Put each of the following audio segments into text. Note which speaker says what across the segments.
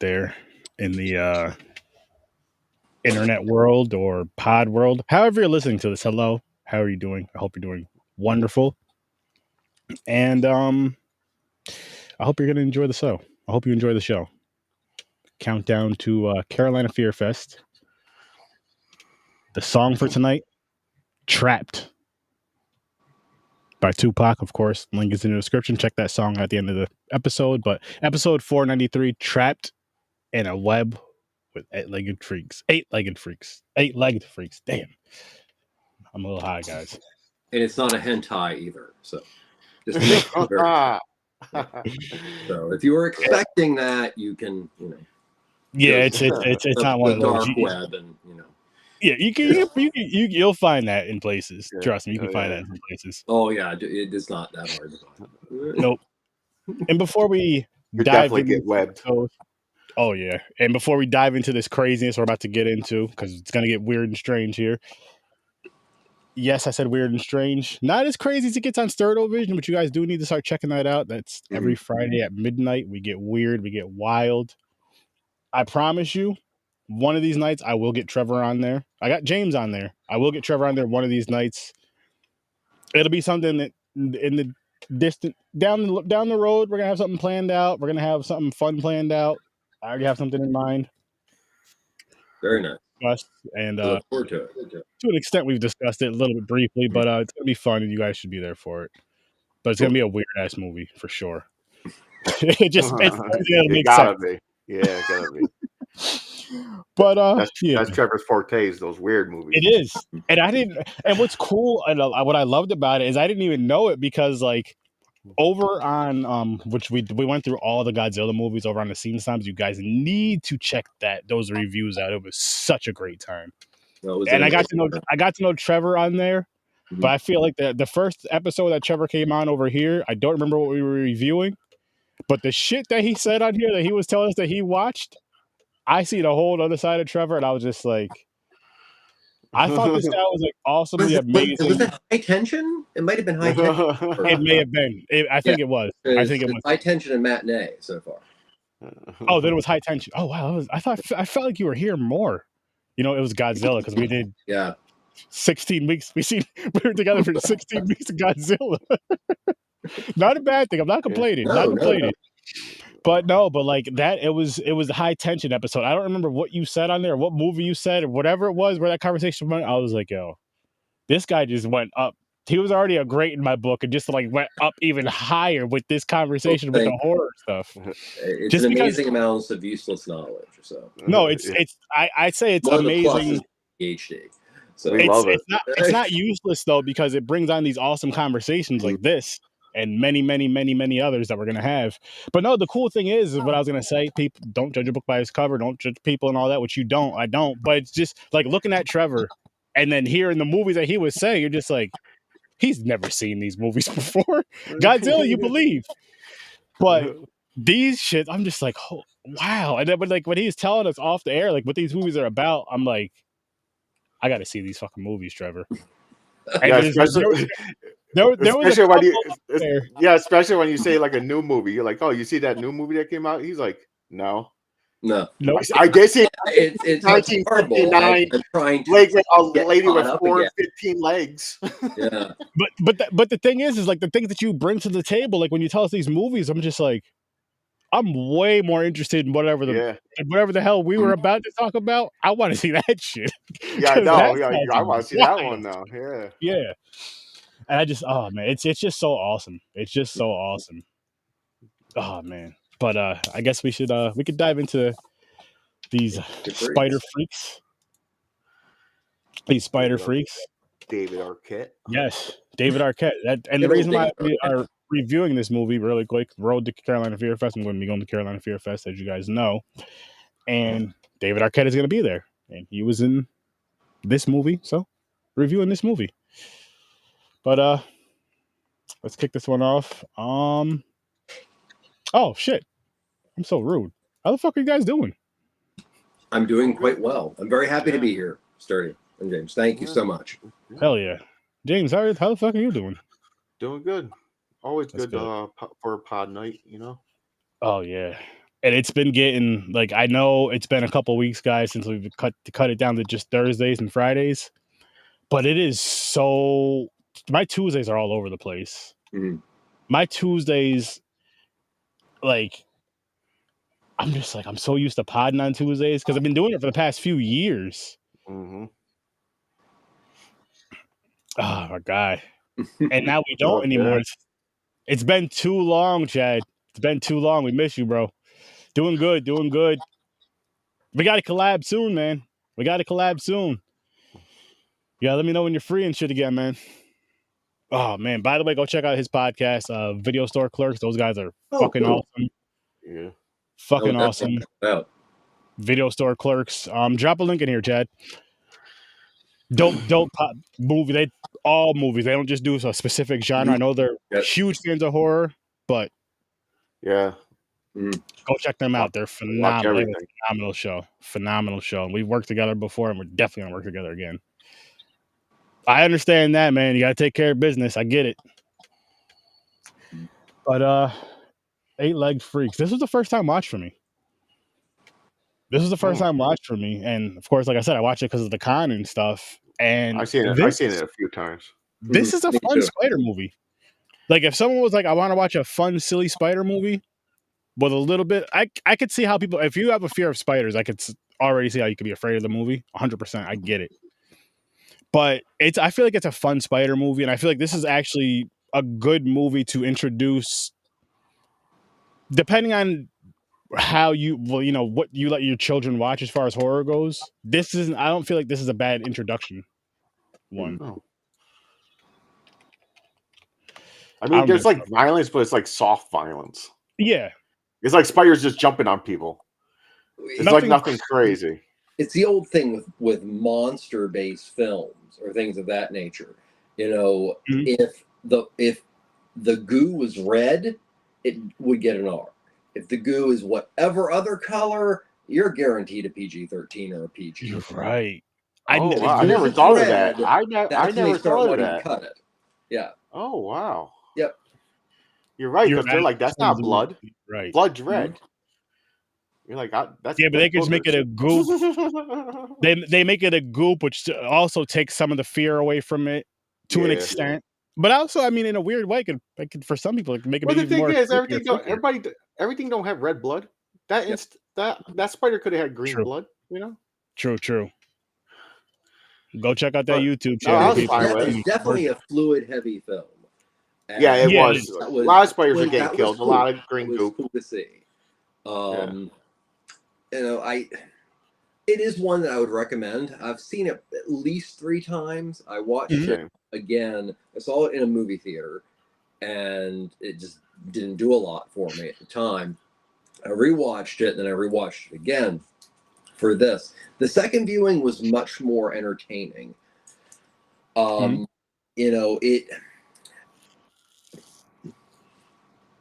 Speaker 1: there in the internet world or pod world. However you're listening to this, hello. How are you doing? I hope you're doing wonderful. And I hope you're going to enjoy the show. I hope you enjoy the show. Countdown to Carolina Fear Fest. The song for tonight, Trapped, by Tupac, of course. Link is in the description. Check that song at the end of the episode. But episode 493, Trapped in a Web with eight-legged freaks. Eight-legged freaks. Damn. I'm a little high, guys.
Speaker 2: And it's not a hentai either. So just to make it very so if you were expecting that, you can,
Speaker 1: Yeah, it's not one of those
Speaker 2: dark web, and
Speaker 1: Yeah, you'll find that in places. Yeah. Trust me, you can find that in places.
Speaker 2: Oh yeah, it is not that hard to find.
Speaker 1: Nope. And before we
Speaker 3: definitely get webbed.
Speaker 1: Oh yeah, and before we dive into this craziness we're about to get into, because it's gonna get weird and strange here. Yes, I said weird and strange. Not as crazy as it gets on Vision, but you guys do need to start checking that out. That's every Friday at midnight. We get weird, we get wild. I promise you, one of these nights I will get Trevor on there. I got James on there. I will get Trevor on there one of these nights. It'll be something that in the distant down the road, we're gonna have something planned out. We're gonna have something fun planned out. I already have something in mind.
Speaker 2: Very nice.
Speaker 1: And
Speaker 2: look forward to it.
Speaker 1: To an extent, we've discussed it a little bit briefly, but it's gonna be fun, and you guys should be there for it. But it's gonna be a weird ass movie for sure.
Speaker 3: It gotta be. Yeah, it gotta be.
Speaker 1: But
Speaker 3: that's Trevor's forte, is those weird movies.
Speaker 1: It is, and I didn't. And what's cool and what I loved about it is I didn't even know it, because like over on which we went through all the Godzilla movies over on the Scene Times. You guys need to check those reviews out. It was such a great time. And I got to know Trevor on there, but I feel like the first episode that Trevor came on over here, I don't remember what we were reviewing, but the shit that he said on here that he was telling us that he watched, I see the whole other side of Trevor, and I was just like, I thought this guy was like awesomely amazing.
Speaker 2: Was it High Tension? It might have been High Tension.
Speaker 1: It may have been. I think it was. I think it was
Speaker 2: High Tension and Matinee so far.
Speaker 1: Oh, then it was High Tension. Oh wow, I felt like you were here more. It was Godzilla, because we did 16 weeks. We were together for 16 weeks of Godzilla. Not a bad thing. I'm not complaining. No. But like that, it was a High Tension episode. I don't remember what you said on there, what movie you said, or whatever it was where that conversation went. I was like, yo, this guy just went up. He was already a great in my book, and just like went up even higher with this conversation with the horror stuff.
Speaker 2: It's just an amazing amount of useless knowledge. So
Speaker 1: no, I'd say it's amazing.
Speaker 2: PhD. So
Speaker 1: it's not useless though, because it brings on these awesome conversations like this. And many, many, many, many others that we're going to have. But no, the cool thing is what I was going to say. People don't judge a book by its cover. Don't judge people and all that, which you don't. I don't. But it's just like looking at Trevor and then hearing the movies that he was saying, you're just like, he's never seen these movies before. Godzilla, you believe. But these shit, I'm just like, oh, wow. And then when he's telling us off the air, like what these movies are about, I'm like, I got to see these fucking movies, Trevor.
Speaker 3: Especially when you say like a new movie, you're like, oh, you see that new movie that came out? He's like, no. I guess it's 1959. Legs like a lady with 415 legs.
Speaker 2: Yeah.
Speaker 1: But the thing is like the things that you bring to the table, like when you tell us these movies, I'm just like, I'm way more interested in whatever the hell we were about to talk about. I want to see that shit.
Speaker 3: Yeah, I know. Yeah, I want to see that one now. Yeah.
Speaker 1: Yeah. And I just, oh man, it's just so awesome. It's just so awesome. Oh man. But I guess we could dive into these spider freaks. These spider freaks.
Speaker 3: David Arquette.
Speaker 1: Yes, David Arquette. And the reason why we are reviewing this movie really quick, Road to Carolina Fear Fest. I'm going to be going to Carolina Fear Fest, as you guys know. And David Arquette is going to be there. And he was in this movie, so reviewing this movie. But let's kick this one off. Oh shit. I'm so rude. How the fuck are you guys doing?
Speaker 2: I'm doing quite well. I'm very happy to be here, Sturdy and James. Thank you so much.
Speaker 1: Hell yeah. James, how the fuck are you doing?
Speaker 3: Doing good. Always good for a pod night,
Speaker 1: Oh yeah. And it's been getting like, I know it's been a couple weeks, guys, since we've cut it down to just Thursdays and Fridays, but it is so. My Tuesdays are all over the place.
Speaker 2: Mm-hmm.
Speaker 1: My Tuesdays, like, I'm just like, I'm so used to podding on Tuesdays because I've been doing it for the past few years.
Speaker 3: Mm-hmm.
Speaker 1: Oh my God. And now we don't anymore. It's been too long, Chad. It's been too long. We miss you, bro. Doing good. We got to collab soon, man. We got to collab soon. Yeah, let me know when you're free and shit again, man. Oh, man. By the way, go check out his podcast, Video Store Clerks. Those guys are fucking awesome.
Speaker 3: Yeah.
Speaker 1: Fucking awesome. Video Store Clerks. Drop a link in here, Chad. Don't pop movie. They all movies. They don't just do a specific genre. I know they're huge fans of horror, but
Speaker 3: yeah,
Speaker 1: go check them out. They're phenomenal. Phenomenal show. And we've worked together before, and we're definitely gonna work together again. I understand that, man. You gotta take care of business. I get it. But 8-Legged Freaks. This was the first time watch for me. And of course, like I said, I watched it because of the con and stuff. And
Speaker 3: I've seen it a few times.
Speaker 1: This is a fun spider movie. Like, if someone was like, I want to watch a fun, silly spider movie with a little bit, I could see how people, if you have a fear of spiders, I could already see how you could be afraid of the movie. 100%. I get it. But I feel like it's a fun spider movie. And I feel like this is actually a good movie to introduce, depending on how what you let your children watch as far as horror goes. I don't feel like this is a bad introduction one.
Speaker 3: Oh. I mean, there's like violence, but it's like soft violence.
Speaker 1: Yeah.
Speaker 3: It's like spiders just jumping on people. It's like nothing crazy.
Speaker 2: It's the old thing with monster-based films or things of that nature. You know, if the goo was red, it would get an R. If the goo is whatever other color, you're guaranteed a PG-13 or a PG.
Speaker 1: You're right.
Speaker 3: I never thought of that. I never thought of that.
Speaker 2: Cut it. Yeah.
Speaker 3: Oh, wow.
Speaker 2: Yep.
Speaker 3: You're right, because they're like, that's not blood.
Speaker 1: Right.
Speaker 3: Blood's red. You're like, that's...
Speaker 1: Yeah, but they can just make it a goop. they make it a goop, which also takes some of the fear away from it to an extent. But also, I mean, in a weird way, could for some people, it can make it
Speaker 3: more... Well, the thing is,
Speaker 1: more
Speaker 3: everything don't have red blood. That spider could have had green blood, you know?
Speaker 1: True. Go check out that YouTube channel.
Speaker 2: It's definitely a fluid-heavy film. And
Speaker 3: it was. A lot of spiders are getting killed. A lot of green goop.
Speaker 2: Cool to see. You know, it is one that I would recommend. I've seen it at least 3 times. I watched it again. I saw it in a movie theater, and it just didn't do a lot for me at the time. I rewatched it, and then I rewatched it again for this. The second viewing was much more entertaining. You know,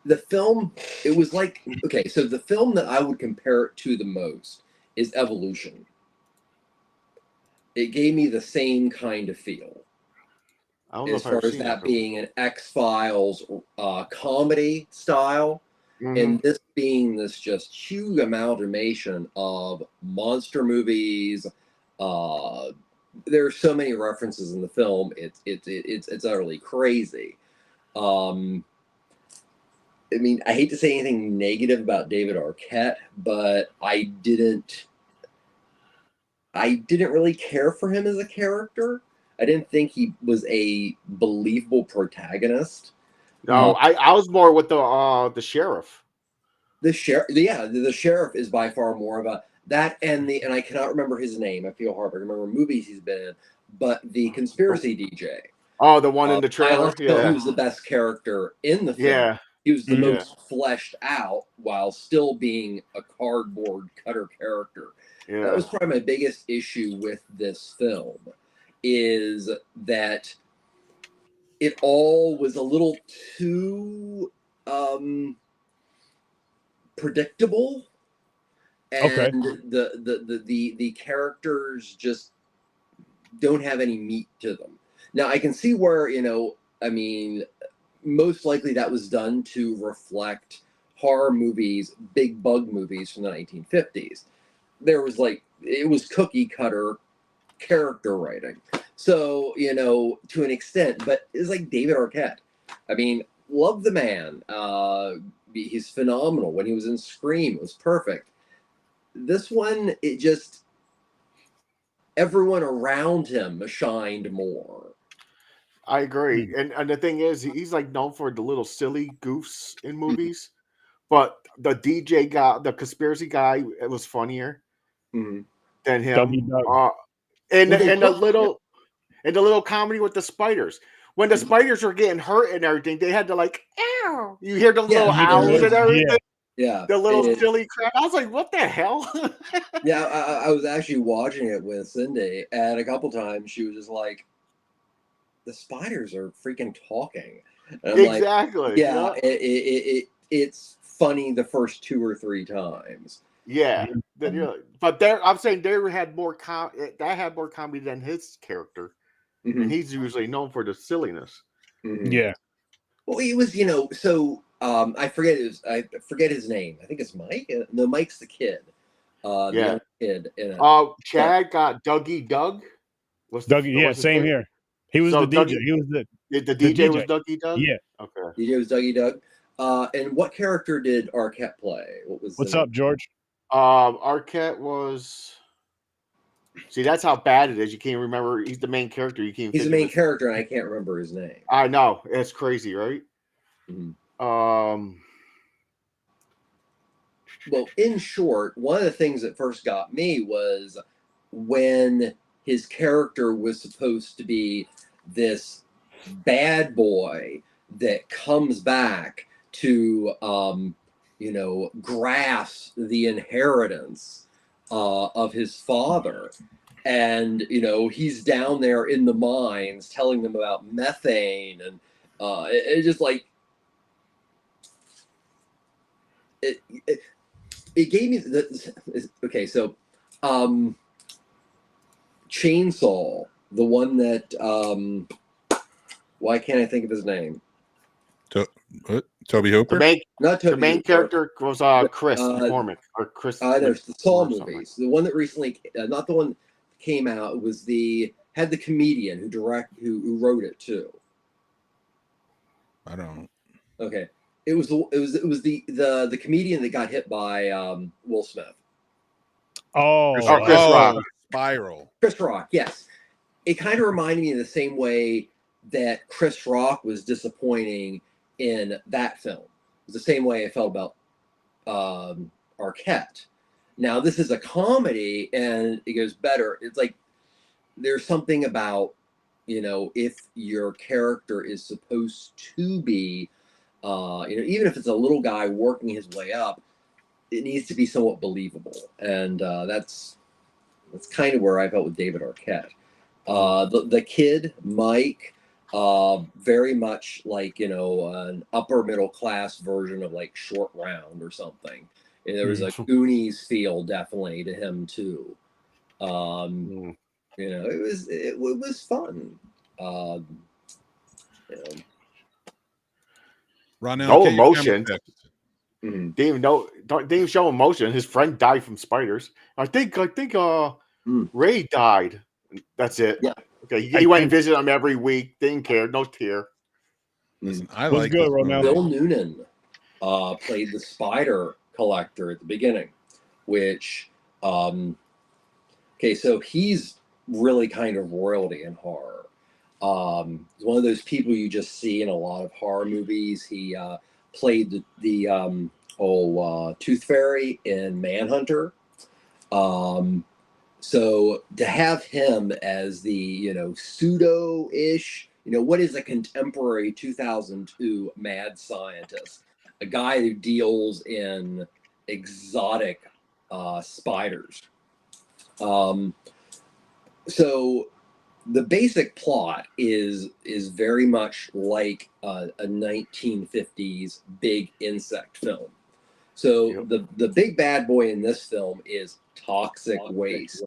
Speaker 2: the film, it was like, okay, so the film that I would compare it to the most is Evolution. It gave me the same kind of feel. As far as that being an X-Files comedy style, and this being this just huge amalgamation of monster movies. There are so many references in the film. It's utterly crazy. I mean, I hate to say anything negative about David Arquette, but I didn't really care for him as a character. I didn't think he was a believable protagonist.
Speaker 3: No, I was more with the sheriff.
Speaker 2: The sheriff is by far more of a that and I cannot remember his name. I feel hard. I remember movies he's been in, but the conspiracy DJ.
Speaker 3: Oh, the one in the trailer.
Speaker 2: He was the best character in the film. Yeah. He was the most fleshed out while still being a cardboard cutter character. Yeah. That was probably my biggest issue with this film, is that it all was a little too predictable, and the characters just don't have any meat to them. Now I can see where, I mean, most likely that was done to reflect horror movies, big bug movies from the 1950s. There was like, it was cookie cutter character writing. So, you know, to an extent, but it's like David Arquette. I mean, love the man. He's phenomenal. When he was in Scream, it was perfect. This one, it just, everyone around him shined more.
Speaker 3: I agree. And the thing is, he's like known for the little silly goofs in movies. But the DJ guy, the conspiracy guy, it was funnier than him. And the little comedy with the spiders. When the spiders were getting hurt and everything, they had to like, ow. You hear the little owls and everything.
Speaker 2: Yeah.
Speaker 3: The little silly crap. I was like, what the hell?
Speaker 2: Yeah, I was actually watching it with Cindy, and a couple times she was just like, the spiders are freaking talking. And I'm
Speaker 3: exactly.
Speaker 2: Like, yeah, it's funny the first 2 or 3 times.
Speaker 3: Yeah, but there, I'm saying there had more that had more comedy than his character, and he's usually known for the silliness.
Speaker 1: Yeah.
Speaker 2: Well, he was, you know, so I forget his name. I think it's Mike. No, Mike's the kid. The young kid.
Speaker 3: Chad got Dougie Doug.
Speaker 1: Dougie, same here. He was the DJ.
Speaker 3: Dougie,
Speaker 1: he was
Speaker 3: the DJ was Dougie Doug.
Speaker 1: Yeah.
Speaker 3: Okay.
Speaker 2: DJ was Dougie Doug. And what character did Arquette play?
Speaker 1: What's up, George?
Speaker 3: Arquette was. See, that's how bad it is. You can't remember. He's the main character. You can't.
Speaker 2: He's the main character, and I can't remember his name.
Speaker 3: I know. It's crazy, right?
Speaker 2: Well, in short, one of the things that first got me was when his character was supposed to be this bad boy that comes back to, you know, grasp the inheritance of his father. And, you know, he's down there in the mines telling them about methane. And it just like, it gave me okay, so Chainsaw, the one that why can't I think of his name?
Speaker 4: Toby Hooper?
Speaker 2: Not Toby.
Speaker 3: The main character was Chris McCormick or Chris.
Speaker 2: The Saw movies, the one that recently, not the one that came out. It was had the comedian who wrote it too.
Speaker 4: I don't.
Speaker 2: Okay. It was the comedian that got hit by Will Smith.
Speaker 3: Chris Rock.
Speaker 4: Spiral.
Speaker 2: Chris Rock, yes. It kind of reminded me of the same way that Chris Rock was disappointing in that film. It was the same way I felt about Arquette. Now this is a comedy, and it goes better. It's like there's something about, you know, if your character is supposed to be you know, even if it's a little guy working his way up, it needs to be somewhat believable. And that's kind of where I felt with David Arquette. The kid, Mike, very much like, you know, an upper middle class version of like Short Round or something. And there was a Goonies feel definitely to him too. You know, it was fun. You know.
Speaker 3: No emotion. Didn't even show emotion. His friend died from spiders. I think Ray died. That's it.
Speaker 2: Yeah.
Speaker 3: Okay. He went and visited him every week. Didn't care. No tear.
Speaker 4: Listen, I like good,
Speaker 2: Bill Noonan played the spider collector at the beginning, which okay, so he's really kind of royalty in horror. He's one of those people you just see in a lot of horror movies. He played the Tooth Fairy in Manhunter. So to have him as the, you know, pseudo-ish, you know, what is a contemporary 2002 mad scientist? A guy who deals in exotic spiders. So the basic plot is very much like a 1950s big insect film. So the big bad boy in this film is toxic waste.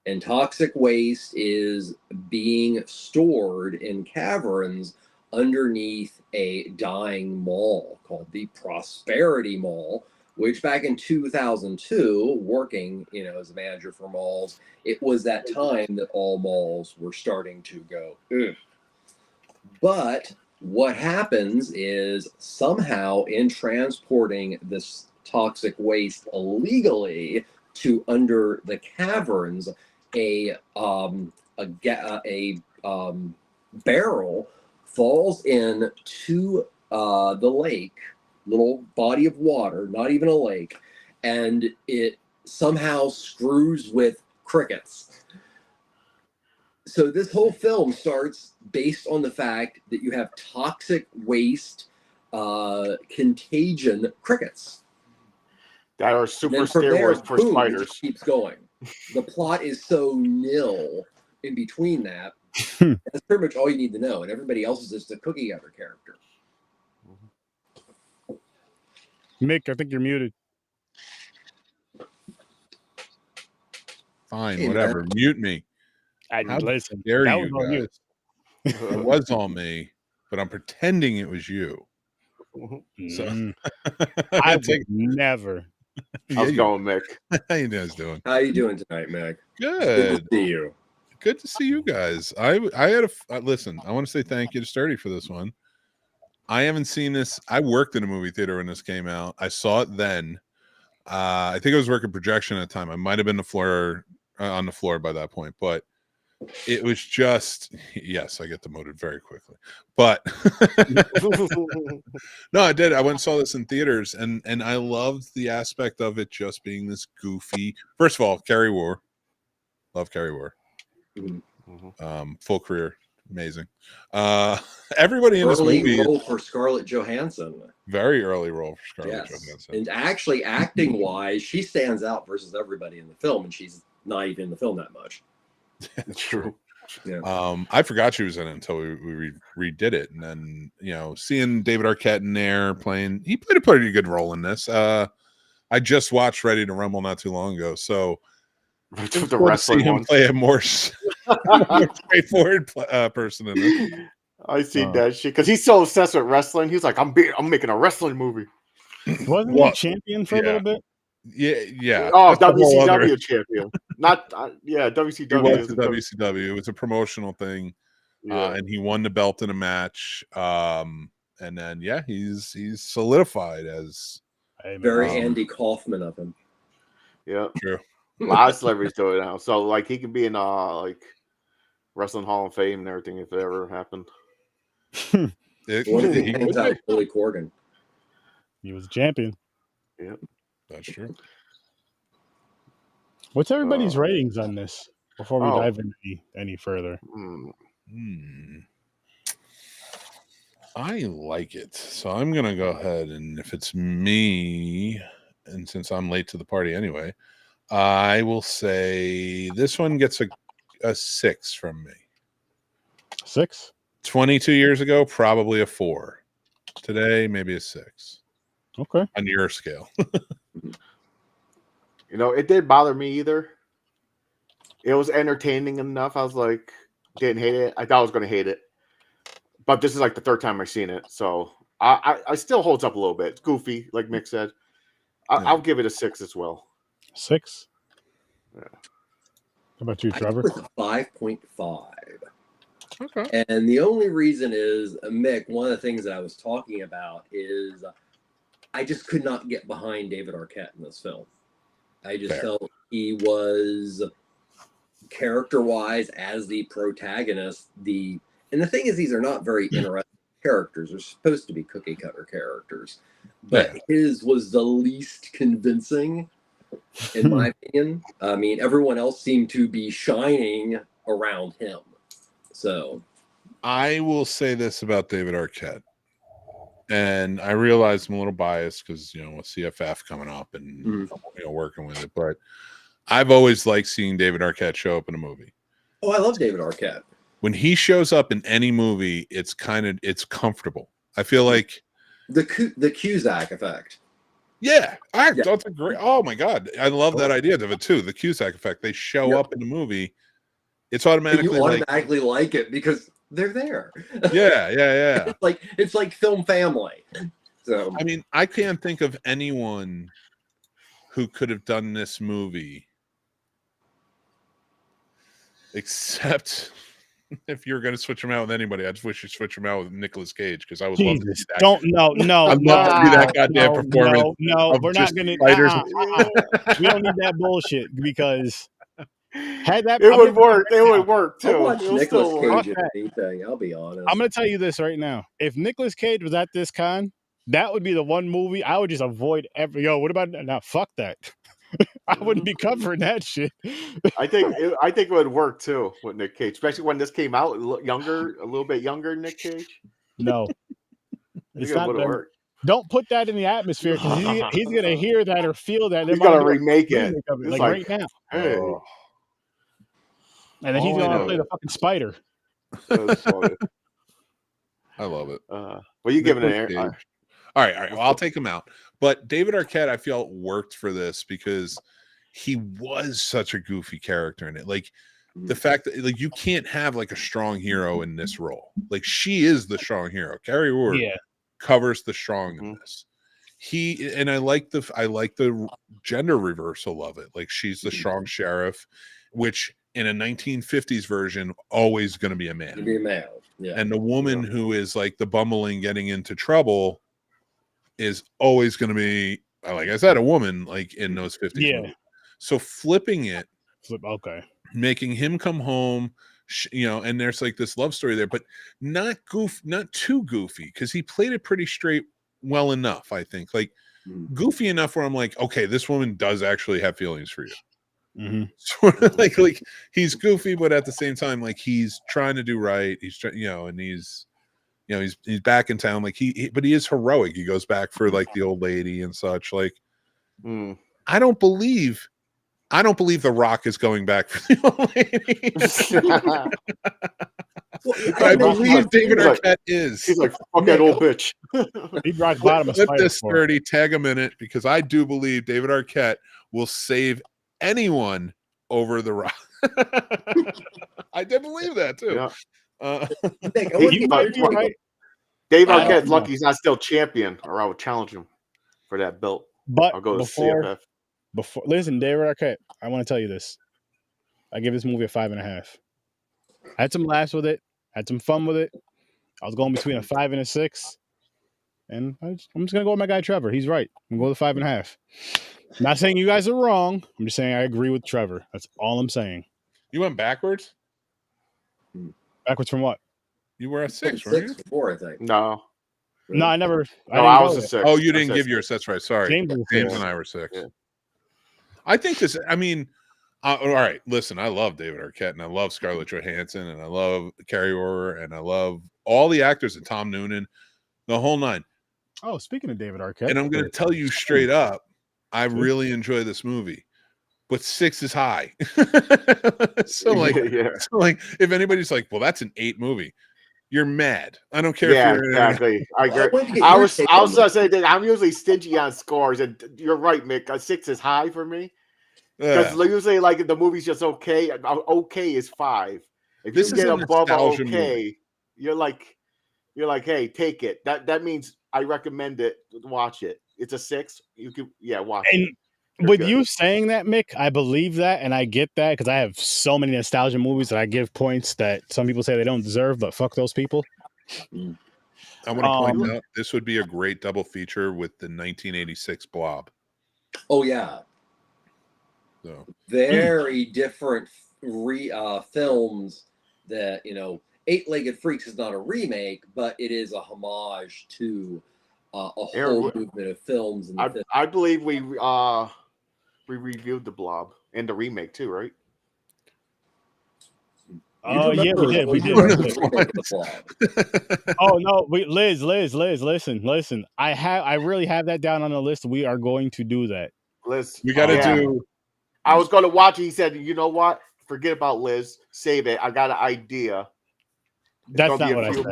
Speaker 2: And toxic waste is being stored in caverns underneath a dying mall called the Prosperity Mall, which back in 2002, working, as a manager for malls, it was that time that all malls were starting to go, ugh. But what happens is somehow in transporting this toxic waste illegally to under the caverns, a barrel falls into the lake, little body of water, not even a lake, and it somehow screws with crickets. So this whole film starts based on the fact that you have toxic waste, contagion crickets
Speaker 3: that are super steroids for spiders.
Speaker 2: It keeps going. The plot is so nil in between that. That's pretty much all you need to know, and everybody else is just a cookie cutter character.
Speaker 1: Mick, I think you're muted.
Speaker 4: Fine, hey, whatever. Man. Mute me.
Speaker 1: How
Speaker 4: listen, dare that you guys? It was all me, but I'm pretending it was you. So
Speaker 1: I would never.
Speaker 3: How's it going, Mick?
Speaker 4: How you guys doing?
Speaker 2: How you doing tonight, Mick?
Speaker 4: Good.
Speaker 2: Good to see you.
Speaker 4: Good to see you guys. I had a listen. I want to say thank you to Sturdy for this one. I haven't seen this. I worked in a movie theater when this came out. I saw it then. I think I was working projection at the time. I might have been on the floor by that point, but it was just, yes, I get demoted very quickly. But no, I did. I went and saw this in theaters, and I loved the aspect of it just being this goofy. First of all, Kari Wuhrer. Love Kari Wuhrer. Mm-hmm. Full career. Amazing. Everybody in this movie.
Speaker 2: Early role for Scarlett Johansson.
Speaker 4: Very early role for Scarlett Johansson.
Speaker 2: And actually, acting wise, she stands out versus everybody in the film, and she's not even in the film that much.
Speaker 4: That's true.
Speaker 2: Yeah.
Speaker 4: I forgot she was in it until we redid it, and then seeing David Arquette in there playing, he played a pretty good role in this. I just watched Ready to Rumble not too long ago, so
Speaker 3: the wrestling
Speaker 4: him play a more straightforward person in it.
Speaker 3: I see that shit because he's so obsessed with wrestling. He's like, I'm making a wrestling movie.
Speaker 1: Wasn't he champion for a little bit?
Speaker 4: Yeah.
Speaker 3: Oh, WCW champion. Not WCW.
Speaker 4: He was the WCW. It was a promotional thing, and he won the belt in a match. And then he's solidified as
Speaker 2: very Andy Kaufman of him.
Speaker 3: Yeah,
Speaker 4: true.
Speaker 3: A lot of celebrities do it now. So like he could be in like Wrestling Hall of Fame and everything if it ever happened.
Speaker 2: Billy Corgan.
Speaker 1: He was a champion.
Speaker 3: Yep.
Speaker 4: That's true.
Speaker 1: What's everybody's ratings on this before we dive into any further?
Speaker 4: I like it. So I'm going to go ahead, and if it's me, and since I'm late to the party anyway, I will say this one gets a 6 from me.
Speaker 1: 6?
Speaker 4: 22 years ago, probably a 4. Today, maybe a 6.
Speaker 1: Okay.
Speaker 4: On your scale.
Speaker 3: It didn't bother me either. It was entertaining enough. I was like, didn't hate it. I thought I was going to hate it. But this is like the third time I've seen it. So I still holds up a little bit. It's goofy, like Mick said. I'll give it a 6 as well.
Speaker 1: 6?
Speaker 3: Yeah.
Speaker 1: How about you, Trevor?
Speaker 2: With a 5.5.
Speaker 4: Okay.
Speaker 2: And the only reason is, Mick, one of the things that I was talking about is I just could not get behind David Arquette in this film. I just felt he was character-wise as the protagonist. And the thing is, these are not very interesting characters. They're supposed to be cookie-cutter characters. But his was the least convincing, in my opinion. I mean, everyone else seemed to be shining around him. So
Speaker 4: I will say this about David Arquette. And I realize I'm a little biased because, with CFF coming up and working with it. But I've always liked seeing David Arquette show up in a movie.
Speaker 2: Oh, I love David Arquette.
Speaker 4: When he shows up in any movie, it's comfortable. I feel like
Speaker 2: the Cusack effect.
Speaker 4: Yeah, that's a great. Oh my god, I love that idea of it too. The Cusack effect. They show up in the movie. It's automatically
Speaker 2: and you automatically like it because they're there.
Speaker 4: Yeah.
Speaker 2: It's like film family. So
Speaker 4: I mean, I can't think of anyone who could have done this movie except if you're going to switch him out with anybody. I just wish you switch him out with Nicolas Cage because I would love to see that. I'd love to see that goddamn performance.
Speaker 1: No, we're not going to. We don't need that bullshit because
Speaker 3: it would work. It would work too.
Speaker 2: I'll watch Nicolas Cage in anything. I'll be honest.
Speaker 1: I'm going to tell you this right now. If Nicolas Cage was at this con, that would be the one movie I would just avoid every. Yo, what about now? Fuck that. I wouldn't be covering that shit.
Speaker 3: I think it would work too with Nick Cage, especially when this came out a little bit younger than Nick Cage.
Speaker 1: No,
Speaker 3: it's not going to work.
Speaker 1: Don't put that in the atmosphere because he's going to hear that or feel that.
Speaker 3: He's going to remake it
Speaker 1: like right now.
Speaker 3: Hey.
Speaker 1: And then he's going to play the fucking spider.
Speaker 4: I love it.
Speaker 3: Well, you giving it an air?
Speaker 4: All right. Well, I'll take him out. But David Arquette, I feel, worked for this because he was such a goofy character in it. Like the fact that like you can't have like a strong hero in this role. Like she is the strong hero. Kari Wuhrer covers the strong in this. I like the gender reversal of it. Like she's the strong sheriff, which in a 1950s version always going to be a man.
Speaker 2: Be a male. Yeah.
Speaker 4: And the woman who is like the bumbling getting into trouble is always going to be, like I said, a woman like in those 50s movies. So flipping it, making him come home, and there's like this love story there, but not too goofy because he played it pretty straight well enough, I think. Like goofy enough where I'm like, okay, this woman does actually have feelings for you. Sort of like he's goofy, but at the same time, like he's trying to do right. He's trying, and he's back in town. Like but he is heroic. He goes back for like the old lady and such. Like, I don't believe The Rock is going back for the old lady. I believe David Arquette is.
Speaker 3: He's like, fuck that old bitch.
Speaker 1: He brought bottom of
Speaker 4: flip this 30, tag a minute, because I do believe David Arquette will save anyone over The Rock. I did believe that too.
Speaker 3: Yeah. Dave Arquette's lucky he's not still champion, or I would challenge him for that belt.
Speaker 1: But
Speaker 3: I'll go to CFF.
Speaker 1: Listen, David Arquette, I want to tell you this. I give this movie a 5.5. I had some laughs with it, had some fun with it. I was going between a 5 and a 6. And I'm just going to go with my guy Trevor. He's right. I'm going to go with 5.5. I'm not saying you guys are wrong. I'm just saying I agree with Trevor. That's all I'm saying.
Speaker 4: You went backwards?
Speaker 1: Backwards from what?
Speaker 4: You were at 6, weren't you?
Speaker 2: Before, I think.
Speaker 3: No,
Speaker 1: I never.
Speaker 3: I was a 6.
Speaker 4: Oh, you didn't give yours. That's right. Sorry. James and I were 6.
Speaker 3: Yeah.
Speaker 4: I think this, I mean, all right, listen, I love David Arquette, and I love Scarlett Johansson, and I love Kari Wuhrer, and I love all the actors, and Tom Noonan, the whole nine.
Speaker 1: Oh, speaking of David Arquette.
Speaker 4: And I'm going to tell you straight up, I really enjoy this movie. But 6 is high. So if anybody's like, well, that's an 8 movie, you're mad. I don't care.
Speaker 3: Yeah, exactly. I agree. I was saying that I'm usually stingy on scores, and you're right, Mick. A 6 is high for me because usually, like, the movie's just okay. Okay is 5. If
Speaker 4: this
Speaker 3: you get above okay, you're like, hey, take it. That means I recommend it. Watch it. It's a 6. You could, watch it.
Speaker 1: With you saying that, Mick, I believe that, and I get that because I have so many nostalgia movies that I give points that some people say they don't deserve, but fuck those people.
Speaker 4: I want to point out this would be a great double feature with the 1986 Blob.
Speaker 2: Oh yeah,
Speaker 4: so
Speaker 2: very different films. That Eight-Legged Freaks is not a remake, but it is a homage to a whole movement of films.
Speaker 3: I believe we reviewed the Blob and the remake too, right?
Speaker 1: Oh yeah, we did. We did. Oh no, Liz, listen. I really have that down on the list. We are going to do that.
Speaker 3: Liz,
Speaker 4: we got to do.
Speaker 3: I was going to watch it. He said, "You know what? Forget about Liz. Save it. I got an idea."
Speaker 1: That's not what I said.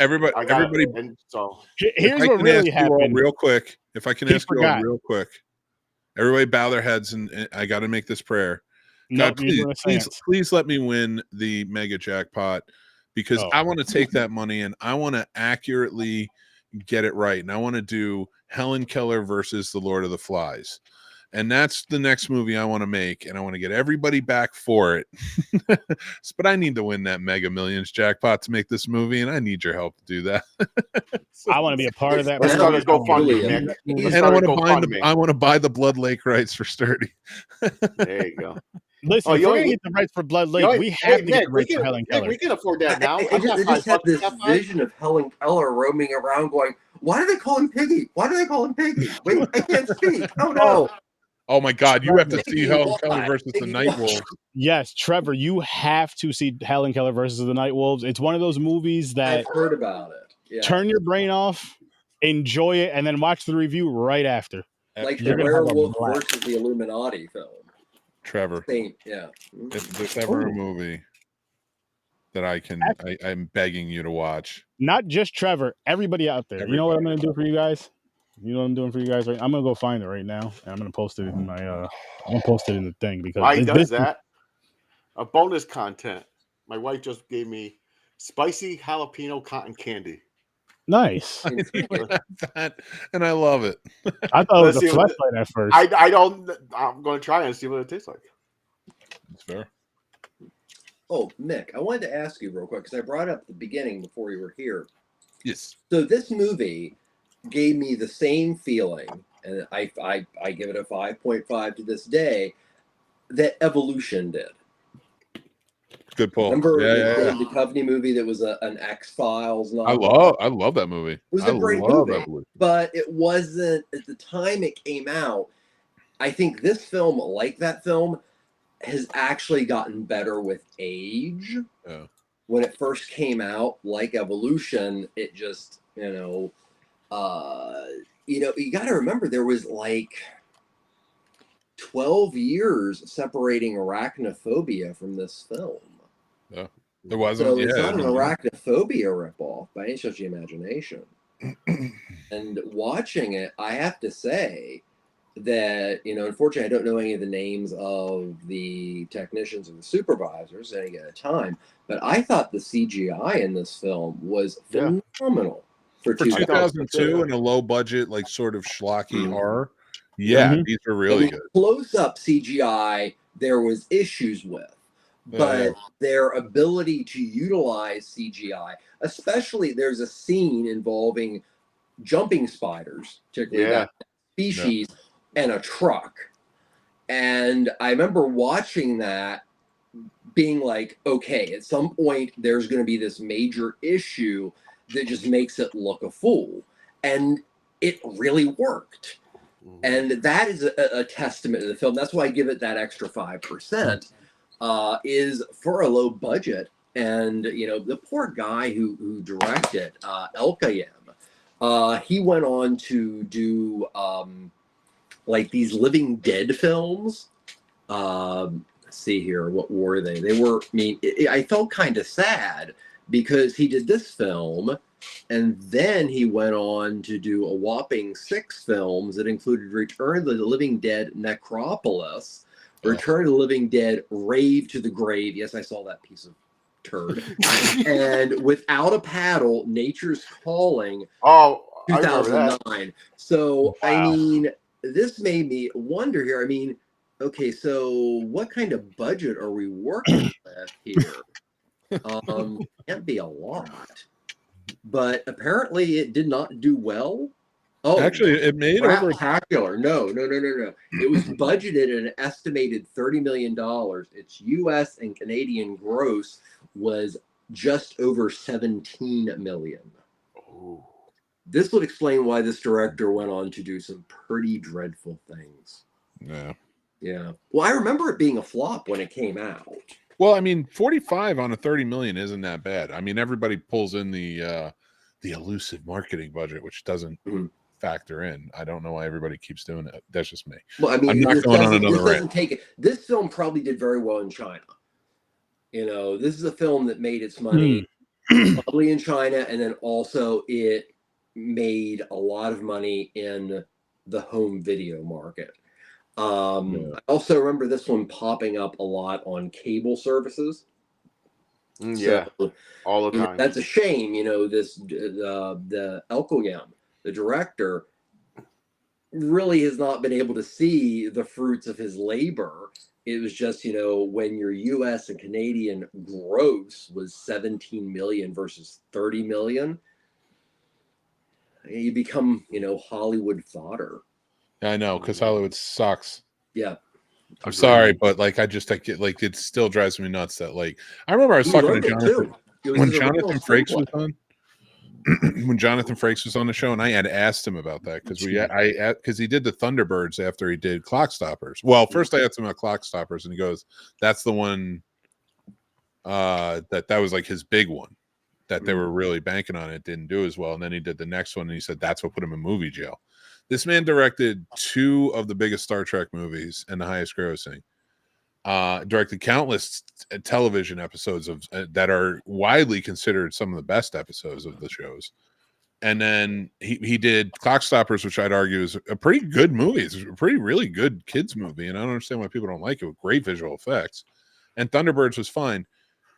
Speaker 4: Everybody,
Speaker 3: and so
Speaker 1: here's what really happened.
Speaker 4: Real quick, if I can ask you all real quick, everybody bow their heads, and I got to make this prayer. God, please let me win the mega jackpot, because I want to take that money and I want to accurately get it right. And I want to do Helen Keller versus the Lord of the Flies. And that's the next movie I want to make, and I want to get everybody back for it. But I need to win that Mega Millions jackpot to make this movie, and I need your help to do that.
Speaker 1: I want to be a part of that.
Speaker 3: Let's start a GoFundMe,
Speaker 4: and I want to buy the Blood Lake rights for Sturdy.
Speaker 3: There you go.
Speaker 1: Listen, if we're going to get the rights for Blood Lake, we have to get the rights for Helen Keller.
Speaker 3: We can afford that now.
Speaker 2: I just have this vision of Helen Keller roaming around going, why do they call him Piggy? Why do they call him Piggy? Wait, I can't speak. Oh, no.
Speaker 4: Oh my God! You have to see Helen Keller versus the Night Wolves.
Speaker 1: Yes, Trevor, you have to see Helen Keller versus the Night Wolves. It's one of those movies that
Speaker 2: I've heard about it. Yeah.
Speaker 1: Turn your brain off, enjoy it, and then watch the review right after.
Speaker 2: Like the Werewolf versus the Illuminati film.
Speaker 4: Trevor,
Speaker 2: yeah.
Speaker 4: If there's ever a movie that I'm begging you to watch.
Speaker 1: Not just Trevor, everybody out there. You know what I'm going to do for you guys? You know what I'm doing for you guys? Right? I'm gonna go find it right now, and I'm gonna post it in my. I'm gonna post it in the thing because
Speaker 3: why does that? A bonus content. My wife just gave me spicy jalapeno cotton candy.
Speaker 1: Nice.
Speaker 4: That, and I love it.
Speaker 1: I thought it was a flashlight at first.
Speaker 3: I don't. I'm gonna try and see what it tastes like.
Speaker 4: That's fair.
Speaker 2: Oh, Mick, I wanted to ask you real quick because I brought up the beginning before you were here.
Speaker 4: Yes.
Speaker 2: So this movie gave me the same feeling, and I give it a 5.5 to this day, that Evolution did.
Speaker 4: Good pull.
Speaker 2: Remember the Duchovny movie that was an X-Files
Speaker 4: novel? I love that movie. It
Speaker 2: was a great movie, but it wasn't, at the time it came out, I think this film, like that film, has actually gotten better with age.
Speaker 4: Yeah.
Speaker 2: When it first came out, like Evolution, it just, you got to remember there was like 12 years separating Arachnophobia from this film.
Speaker 4: Yeah, there wasn't.
Speaker 2: So it's not an Arachnophobia ripoff by any stretch of the imagination. And watching it, I have to say that, unfortunately, I don't know any of the names of the technicians or the supervisors at any time, but I thought the CGI in this film was phenomenal. For
Speaker 4: 2002 and a low budget, like sort of schlocky horror. Yeah, these are really good.
Speaker 2: Close-up CGI, there was issues with, but their ability to utilize CGI, especially there's a scene involving jumping spiders, particularly that species, and a truck. And I remember watching that being like, okay, at some point there's going to be this major issue that just makes it look a fool. And it really worked. And that is a testament to the film. That's why I give it that extra 5%, is for a low budget. And, the poor guy who directed, Elkayem, he went on to do like these Living Dead films. Let's see here. What were they? They were, I felt kind of sad because he did this film, and then he went on to do a whopping 6 films that included Return of the Living Dead Necropolis, Return of the Living Dead Rave to the Grave. Yes, I saw that piece of turd. And Without a Paddle, Nature's Calling, 2009. So, wow. This made me wonder here. Okay, so what kind of budget are we working with here? Can't be a lot, but apparently it did not do well. Oh,
Speaker 4: actually, it made over
Speaker 2: spectacular. No. It was budgeted at an estimated $30 million. Its U.S. and Canadian gross was just over 17 million.
Speaker 3: Oh.
Speaker 2: This would explain why this director went on to do some pretty dreadful things. Yeah. Well, I remember it being a flop when it came out.
Speaker 4: Well, 45 on a 30 million isn't that bad. Everybody pulls in the elusive marketing budget, which doesn't factor in. I don't know why everybody keeps doing it. That's just me.
Speaker 2: Well, I'm not going on another rant. This film probably did very well in China. This is a film that made its money probably in China, and then also it made a lot of money in the home video market. I also remember this one popping up a lot on cable services.
Speaker 3: Yeah, so, all the time.
Speaker 2: That's a shame. The Elkayem, the director, really has not been able to see the fruits of his labor. It was just, when your U.S. and Canadian gross was 17 million versus 30 million, you become, Hollywood fodder.
Speaker 4: I know, because Hollywood sucks.
Speaker 2: Yeah.
Speaker 4: I'm sorry, but it still drives me nuts that I remember I was talking to Jonathan when Jonathan Frakes was on. When Jonathan Frakes was on the show, and I had asked him about that because he did the Thunderbirds after he did Clock Stoppers. Well, first I asked him about Clock Stoppers, and he goes, "That's the one that was like his big one that they were really banking on. It didn't do as well." And then he did the next one, and he said that's what put him in movie jail. This man directed 2 of the biggest Star Trek movies and the highest grossing. Directed countless television episodes of that are widely considered some of the best episodes of the shows. And then he did Clock Stoppers, which I'd argue is a pretty good movie. It's a really good kids movie, and I don't understand why people don't like it, with great visual effects. And Thunderbirds was fine.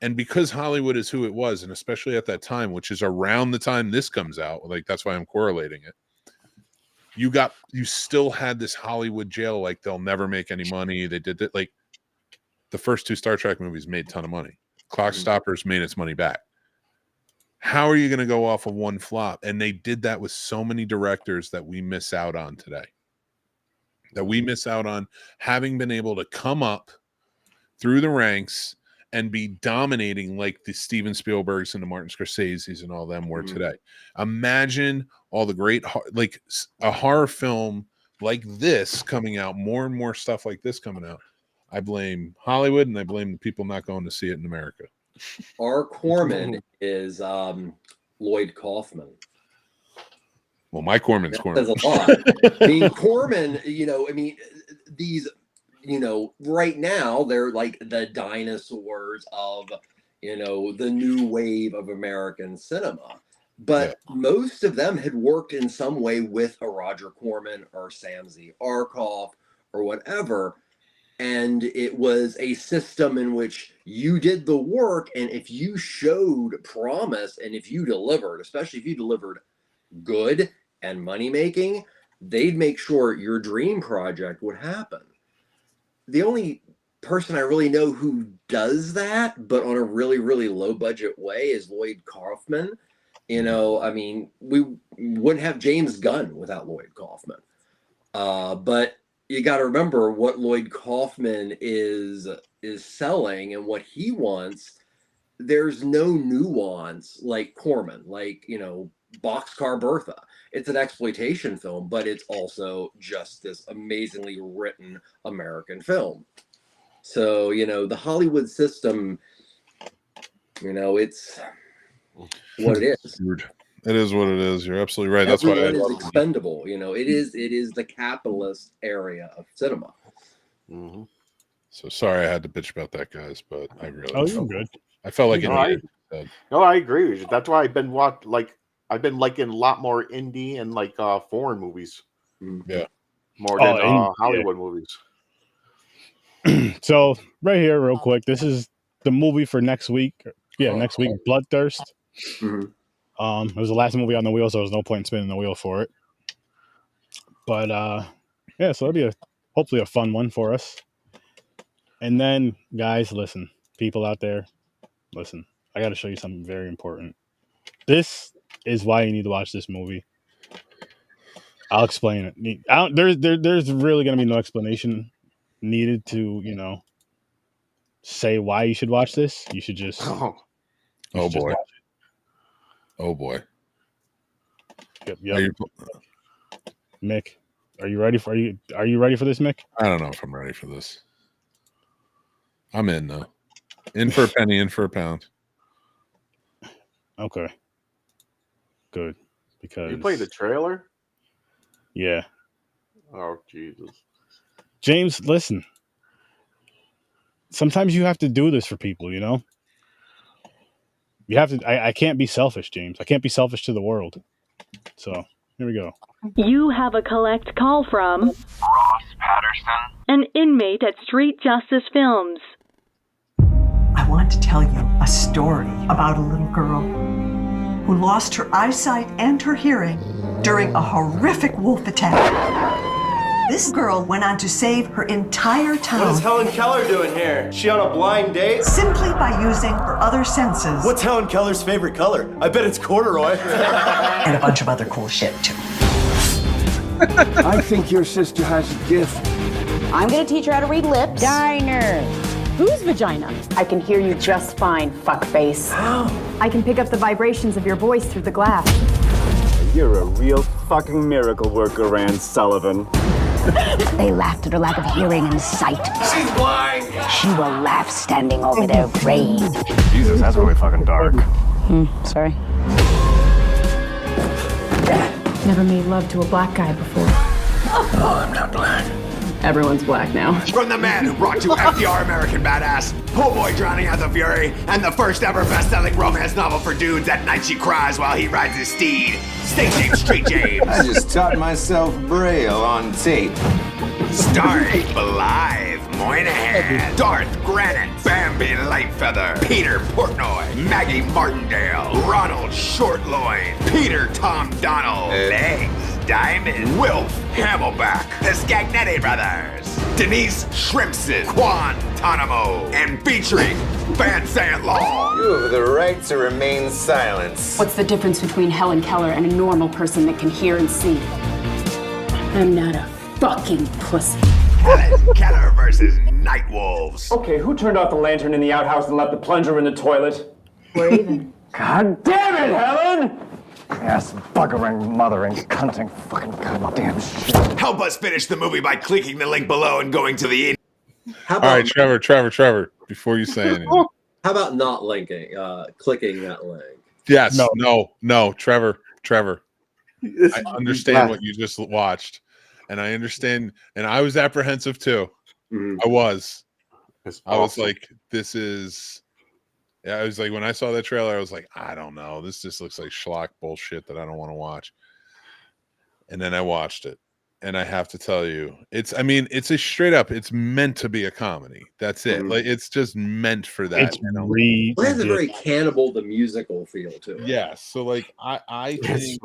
Speaker 4: And because Hollywood is who it was, and especially at that time, which is around the time this comes out, that's why I'm correlating it. You still had this Hollywood jail, they'll never make any money. They did it the first 2 Star Trek movies made a ton of money. Clock Stoppers made its money back. How are you going to go off of one flop? And they did that with so many directors that we miss out on today. That we miss out on having been able to come up through the ranks and be dominating like the Steven Spielbergs and the Martin Scorseses and all them were today. Imagine all the great, a horror film like this coming out, more and more stuff like this coming out. I blame Hollywood, and I blame the people not going to see it in America.
Speaker 2: Our Corman is Lloyd Kaufman.
Speaker 4: Well, my Corman's Corman.
Speaker 2: That's a lot. Corman, these, right now they're like the dinosaurs of, the new wave of American cinema. But most of them had worked in some way with a Roger Corman or Samsey Arkoff or whatever. And it was a system in which you did the work, and if you showed promise and if you delivered, especially if you delivered good and money-making, they'd make sure your dream project would happen. The only person I really know who does that, but on a really, really low-budget way, is Lloyd Kaufman. We wouldn't have James Gunn without Lloyd Kaufman. But you got to remember what Lloyd Kaufman is selling and what he wants. There's no nuance like Corman, Boxcar Bertha. It's an exploitation film, but it's also just this amazingly written American film. So, the Hollywood system, it's what it is.
Speaker 4: It is what it is. You're absolutely right. That's why
Speaker 2: it is expendable. It is the capitalist area of cinema.
Speaker 3: Mm-hmm.
Speaker 4: So sorry I had to bitch about that, guys, but I really
Speaker 1: you're good.
Speaker 4: I felt like
Speaker 3: I agree with you. That's why I've been I've been liking a lot more indie and foreign movies.
Speaker 4: Yeah.
Speaker 3: More than Hollywood movies.
Speaker 1: So right here, real quick, this is the movie for next week. Yeah, next week, Bloodthirst.
Speaker 2: Mm-hmm.
Speaker 1: It was the last movie on the wheel, so there was no point in spinning the wheel for it. But so it'll be hopefully a fun one for us. And then, guys, listen, people out there, listen. I got to show you something very important. This is why you need to watch this movie. I'll explain it. There's really going to be no explanation needed to, say why you should watch this. You should just.
Speaker 4: Oh boy. Oh boy.
Speaker 1: Yep. Mick, are you ready for this, Mick?
Speaker 4: I don't know if I'm ready for this. I'm in though. In for a penny, in for a pound.
Speaker 1: Okay. Good. Because
Speaker 3: you played the trailer?
Speaker 1: Yeah.
Speaker 3: Oh Jesus.
Speaker 1: James, listen. Sometimes you have to do this for people, You have to. I can't be selfish, James. I can't be selfish to the world. So here we go.
Speaker 5: You have a collect call from
Speaker 6: Ross Patterson,
Speaker 5: an inmate at Street Justice Films.
Speaker 7: I
Speaker 6: want to tell you a story about a little girl who lost her eyesight and her hearing during a horrific wolf attack. This girl went on to save her entire town.
Speaker 7: What is Helen Keller doing here? She on a blind date?
Speaker 6: Simply by using her other senses.
Speaker 7: What's Helen Keller's favorite color? I bet it's corduroy.
Speaker 6: And a bunch of other cool shit, too.
Speaker 8: I think your sister has a gift.
Speaker 9: I'm gonna teach her how to read lips.
Speaker 5: Diner. Whose vagina?
Speaker 9: I can hear you just fine, fuckface.
Speaker 10: I can pick up the vibrations of your voice through the glass.
Speaker 8: You're a real fucking miracle worker, Ann Sullivan.
Speaker 9: They laughed at her lack of hearing and sight.
Speaker 7: She's blind!
Speaker 9: She will laugh standing over their grave.
Speaker 8: Jesus, that's really fucking dark.
Speaker 9: Sorry.
Speaker 10: Never made love to a black guy before.
Speaker 8: Oh, I'm not black.
Speaker 10: Everyone's black now.
Speaker 11: From the man who brought you FDR American Badass, Poor Boy Drowning at the Fury, and the first ever best-selling romance novel for dudes, At Night She Cries While He Rides His Steed, Stay James Street James.
Speaker 8: I just taught myself Braille on tape.
Speaker 11: Starring Blythe Moynihan, Darth Granite, Bambi Lightfeather, Peter Portnoy, Maggie Martindale, Ronald Shortloin, Peter Tom Donnell, Legs Diamond, Wilf Hamelback, the Scagnetti Brothers, Denise Shrimpson, Guantanamo, and featuring Van Sant Law.
Speaker 8: You have the right to remain silent.
Speaker 10: What's the difference between Helen Keller and a normal person that can hear and see? I'm not a fucking pussy.
Speaker 11: Helen Keller versus Night Wolves.
Speaker 7: Okay, who turned off the lantern in the outhouse and left the plunger in the toilet?
Speaker 10: We're even.
Speaker 7: God damn it, Helen!
Speaker 8: Ass buggering, mothering, cunting, fucking goddamn shit.
Speaker 11: Help us finish the movie by clicking the link below and going to the
Speaker 2: How
Speaker 4: All
Speaker 2: about,
Speaker 4: right, Trevor, before you say anything.
Speaker 2: how about not clicking that link?
Speaker 4: Yes, no, Trevor. I understand what you just watched, and I understand, and I was apprehensive too.
Speaker 2: Mhm.
Speaker 4: I was
Speaker 3: Awesome.
Speaker 4: like, this is. Yeah, I was like, when I saw that trailer, I was like, I don't know. This just looks like schlock bullshit that I don't want to watch. And then I watched it. And I have to tell you, it's a straight up, it's meant to be a comedy. That's it. Like, it's just meant for that.
Speaker 1: It's
Speaker 2: It has a very Cannibal the Musical feel to it.
Speaker 4: Yeah. So like I think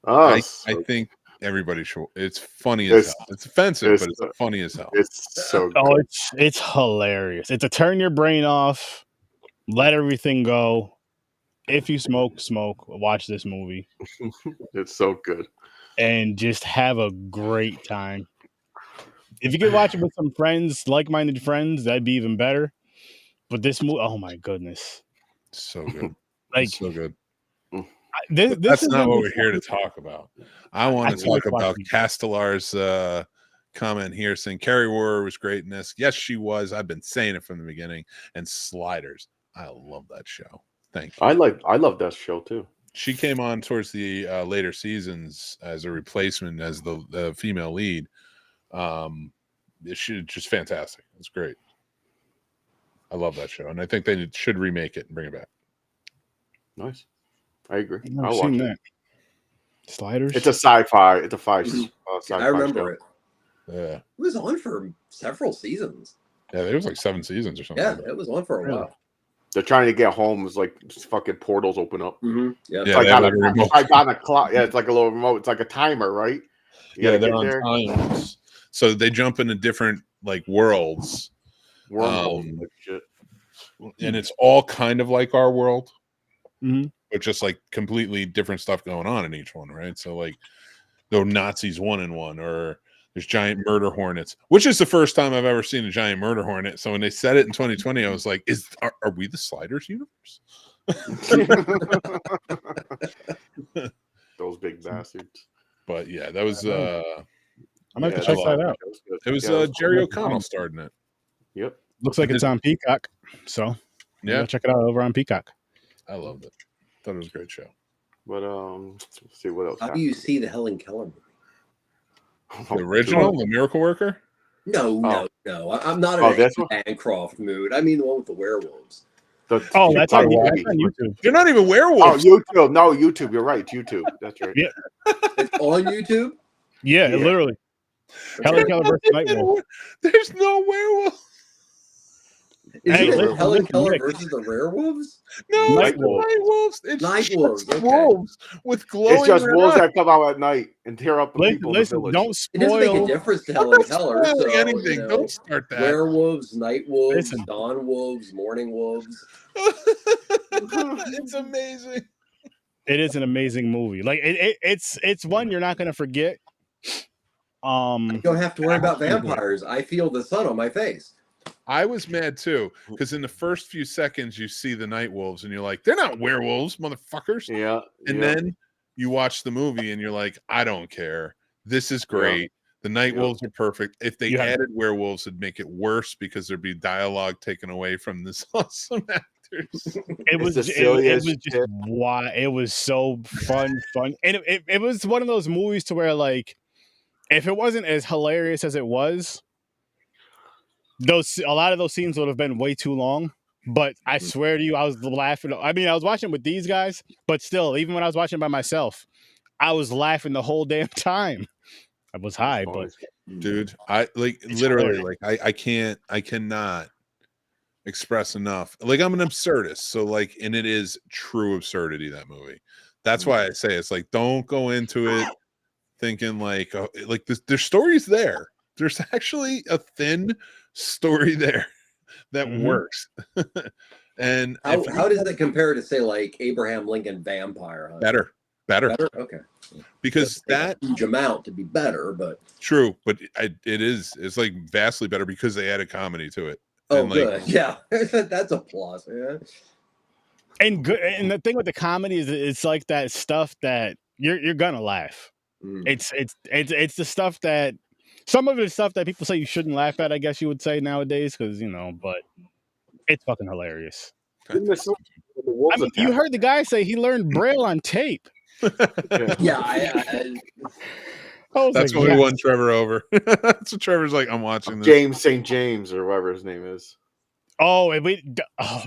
Speaker 3: I
Speaker 4: I think everybody should. It's funny as hell. It's offensive, but it's funny as hell.
Speaker 3: It's so good.
Speaker 1: Oh, it's hilarious. It's a turn your brain off, let everything go. If you smoke, watch this movie.
Speaker 3: It's so good.
Speaker 1: And just have a great time. If you could watch it with some friends, like-minded friends, that'd be even better. But this movie, oh my goodness.
Speaker 4: So good.
Speaker 1: Like,
Speaker 4: so good.
Speaker 1: This
Speaker 4: That's
Speaker 1: is
Speaker 4: not what we're here to talk about. I want to talk about
Speaker 1: watching.
Speaker 4: Castellar's comment here saying Kari Wuhrer was great in this. Yes, she was. I've been saying it from the beginning. And Sliders. I love that show. Thank you.
Speaker 3: I love that show too.
Speaker 4: She came on towards the later seasons as a replacement as the female lead. She just fantastic. It's great. I love that show, and I think they should remake it and bring it back.
Speaker 3: Nice. I agree.
Speaker 1: I've never
Speaker 3: I'll
Speaker 1: seen
Speaker 3: watch
Speaker 1: that.
Speaker 3: it.
Speaker 1: Sliders.
Speaker 3: It's a sci-fi. It's a sci-fi
Speaker 2: I remember
Speaker 3: show.
Speaker 2: it.
Speaker 4: Yeah,
Speaker 2: It was on for several seasons.
Speaker 4: yeah. There was like 7 seasons or something.
Speaker 2: Yeah,
Speaker 4: like that.
Speaker 2: it was on for a while.
Speaker 3: They're trying to get home. It's like fucking portals open up.
Speaker 2: Mm-hmm. Yeah.
Speaker 3: It's
Speaker 4: Yeah,
Speaker 3: like
Speaker 4: they
Speaker 3: on
Speaker 4: have like a remote.
Speaker 3: it's like on a clock. Yeah, it's like a little remote. It's like a timer, right? You
Speaker 4: Yeah,
Speaker 3: gotta
Speaker 4: they're
Speaker 3: get
Speaker 4: on
Speaker 3: there.
Speaker 4: times. So they jump into different like worlds,
Speaker 3: Wormholes and shit.
Speaker 4: and it's all kind of like our world,
Speaker 1: Mhm.
Speaker 4: but just like completely different stuff going on in each one, right? So like, there are Nazis 1 in 1, or there's giant murder hornets, which is the first time I've ever seen a giant murder hornet. So when they said it in 2020, I was like, are we the Sliders universe?
Speaker 3: Those big bastards.
Speaker 4: But yeah, that was
Speaker 1: I might have to check that out.
Speaker 4: it was
Speaker 3: Yeah,
Speaker 4: Jerry
Speaker 1: good.
Speaker 4: O'Connell starred in it.
Speaker 3: Yep.
Speaker 1: Looks like it's on Peacock. So
Speaker 4: Yeah,
Speaker 1: check it out over on Peacock.
Speaker 4: I loved it. Thought it was a great show.
Speaker 3: But let's see what else.
Speaker 2: How do you see the Helen Keller movie?
Speaker 4: The original, The Miracle Worker.
Speaker 2: No. I'm not
Speaker 3: Oh,
Speaker 2: in
Speaker 3: that's
Speaker 2: a Bancroft mood. I mean the one with the werewolves.
Speaker 1: That's on YouTube.
Speaker 4: They're not even
Speaker 3: Oh,
Speaker 4: werewolves.
Speaker 3: YouTube. No, YouTube. You're right. YouTube. That's right.
Speaker 1: Yeah.
Speaker 2: It's on YouTube?
Speaker 1: Yeah, literally. Helen Keller versus Night Wolf.
Speaker 4: There's no werewolf.
Speaker 2: it Helen Keller versus the Werewolves?
Speaker 4: No,
Speaker 3: Night
Speaker 4: it's the Night Wolves. It's
Speaker 2: Night
Speaker 4: just
Speaker 2: Wolves. Okay.
Speaker 4: wolves with glowing.
Speaker 3: It's just
Speaker 4: red
Speaker 3: wolves
Speaker 4: eyes.
Speaker 3: that come out at night and tear up the people in the village.
Speaker 1: Don't
Speaker 2: It doesn't make a
Speaker 1: spoil.
Speaker 2: difference to Helen Keller. So,
Speaker 4: anything.
Speaker 2: you know,
Speaker 4: Don't start that.
Speaker 2: Werewolves, night wolves,
Speaker 1: Listen.
Speaker 2: dawn wolves, morning wolves.
Speaker 4: It's amazing.
Speaker 1: It is an amazing movie. Like it's one you're not gonna forget.
Speaker 2: You don't have to worry about vampires. I feel the sun on my face.
Speaker 4: I was mad too because in the first few seconds you see the night wolves and you're like, they're not werewolves, motherfuckers.
Speaker 3: Yeah.
Speaker 4: And then you watch the movie and you're like, I don't care. This is great. The night wolves are perfect. If they added werewolves, it'd make it worse because there'd be dialogue taken away from this awesome actors.
Speaker 1: It was just why it was so fun, and it was one of those movies to where, like, if it wasn't as hilarious as it was, a lot of those scenes would have been way too long. But I swear to you, I was laughing. I mean, I was watching with these guys, but still, even when I was watching by myself, I was laughing the whole damn time. I was high, but
Speaker 4: dude, I like literally hilarious. Like I cannot express enough. Like, I'm an absurdist, so like, and it is true absurdity, that movie. That's why I say it's like, don't go into it thinking like there's stories there. There's actually a thin story there that works. And
Speaker 2: how does that compare to, say, like Abraham Lincoln Vampire Hunter?
Speaker 4: Better.
Speaker 2: Okay.
Speaker 4: Because that
Speaker 2: huge amount to be better, but
Speaker 4: true, but it's like vastly better because they added comedy to it.
Speaker 2: Oh,
Speaker 4: and
Speaker 2: good. Yeah, that's a plus. Yeah.
Speaker 1: And good. And the thing with the comedy is, it's like that stuff that you're gonna laugh. It's the stuff that, some of it is stuff that people say you shouldn't laugh at, I guess you would say nowadays, because but it's fucking hilarious. I mean, you heard the guy say he learned Braille on tape.
Speaker 2: Yeah,
Speaker 4: that's what we won Trevor over. That's what Trevor's like, I'm watching this.
Speaker 3: James St. James or whatever his name is.
Speaker 1: Oh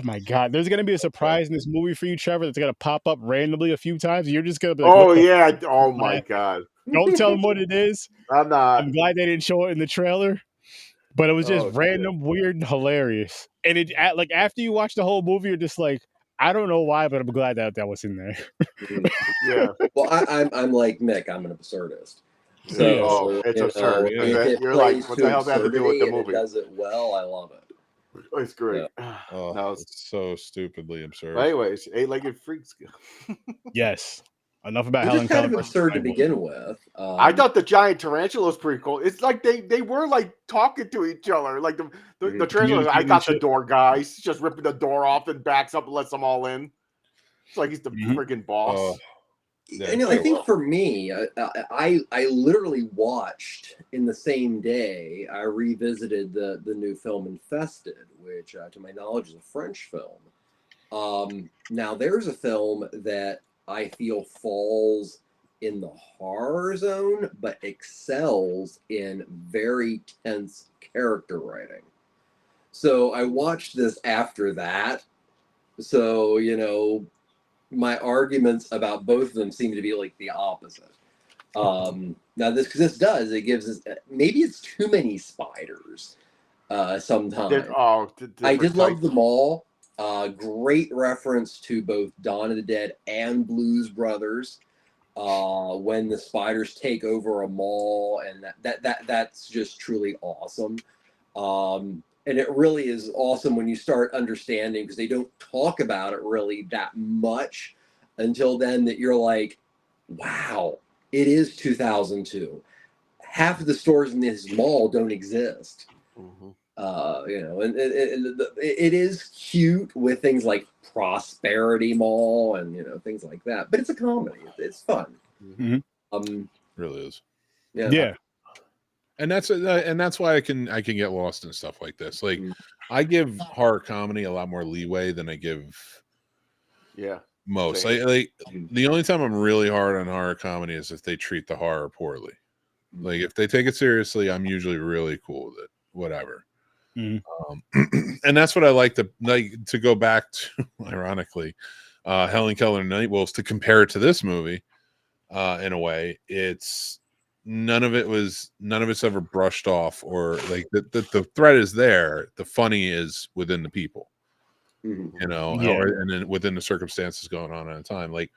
Speaker 1: my God! There's gonna be a surprise in this movie for you, Trevor. That's gonna pop up randomly a few times. You're just gonna be like,
Speaker 3: "Oh yeah! Oh my God!"
Speaker 1: Don't tell them what it is.
Speaker 3: I'm not.
Speaker 1: I'm glad they didn't show it in the trailer, but it was just random, weird, and hilarious. And it, like, after you watch the whole movie, you're just like, I don't know why, but I'm glad that was in there.
Speaker 3: Yeah.
Speaker 2: Well, I'm like Mick. I'm an absurdist. So
Speaker 3: it's absurd. You're like, what the hell does that have to do with the movie?
Speaker 2: It does it well. I love it.
Speaker 3: It's great.
Speaker 4: Yeah. It's so stupidly absurd.
Speaker 3: But anyways, eight-legged freaks.
Speaker 1: Yes. Enough about
Speaker 2: It's
Speaker 1: Helen
Speaker 2: kind
Speaker 1: Keller.
Speaker 2: of absurd to begin with.
Speaker 3: I thought the giant tarantula was pretty cool. It's like they were like talking to each other. Like the tarantula, I got the door, guys. Just ripping the door off and backs up and lets them all in. It's like he's the freaking boss.
Speaker 2: I think for me, I literally watched in the same day. I revisited the new film Infested, which, to my knowledge, is a French film. Now, there's a film that I feel falls in the horror zone, but excels in very tense character writing. So I watched this after that. So, my arguments about both of them seem to be like the opposite. Now it gives us, maybe it's too many spiders sometimes. I did love them all. Great reference to both Dawn of the Dead and Blues Brothers when the spiders take over a mall, and that's just truly awesome. And it really is awesome when you start understanding, because they don't talk about it really that much until then, that you're like, wow, it is 2002. Half of the stores in this mall don't exist.
Speaker 3: Mm-hmm.
Speaker 2: And it is cute with things like Prosperity Mall and things like that. But it's a comedy. It's fun.
Speaker 1: Mm-hmm.
Speaker 4: Really is.
Speaker 1: Yeah.
Speaker 4: And that's why I can get lost in stuff like this. Like, I give horror comedy a lot more leeway than I give most. Like the only time I'm really hard on horror comedy is if they treat the horror poorly. Like, if they take it seriously, I'm usually really cool with it. Whatever.
Speaker 1: Mm-hmm.
Speaker 4: And that's what I like to go back to, ironically, Helen Keller and Night Wolves, to compare it to this movie. In a way, it's none of it's ever brushed off, or like the threat is there. The funny is within the people, you know, and then within the circumstances going on at a time. Like,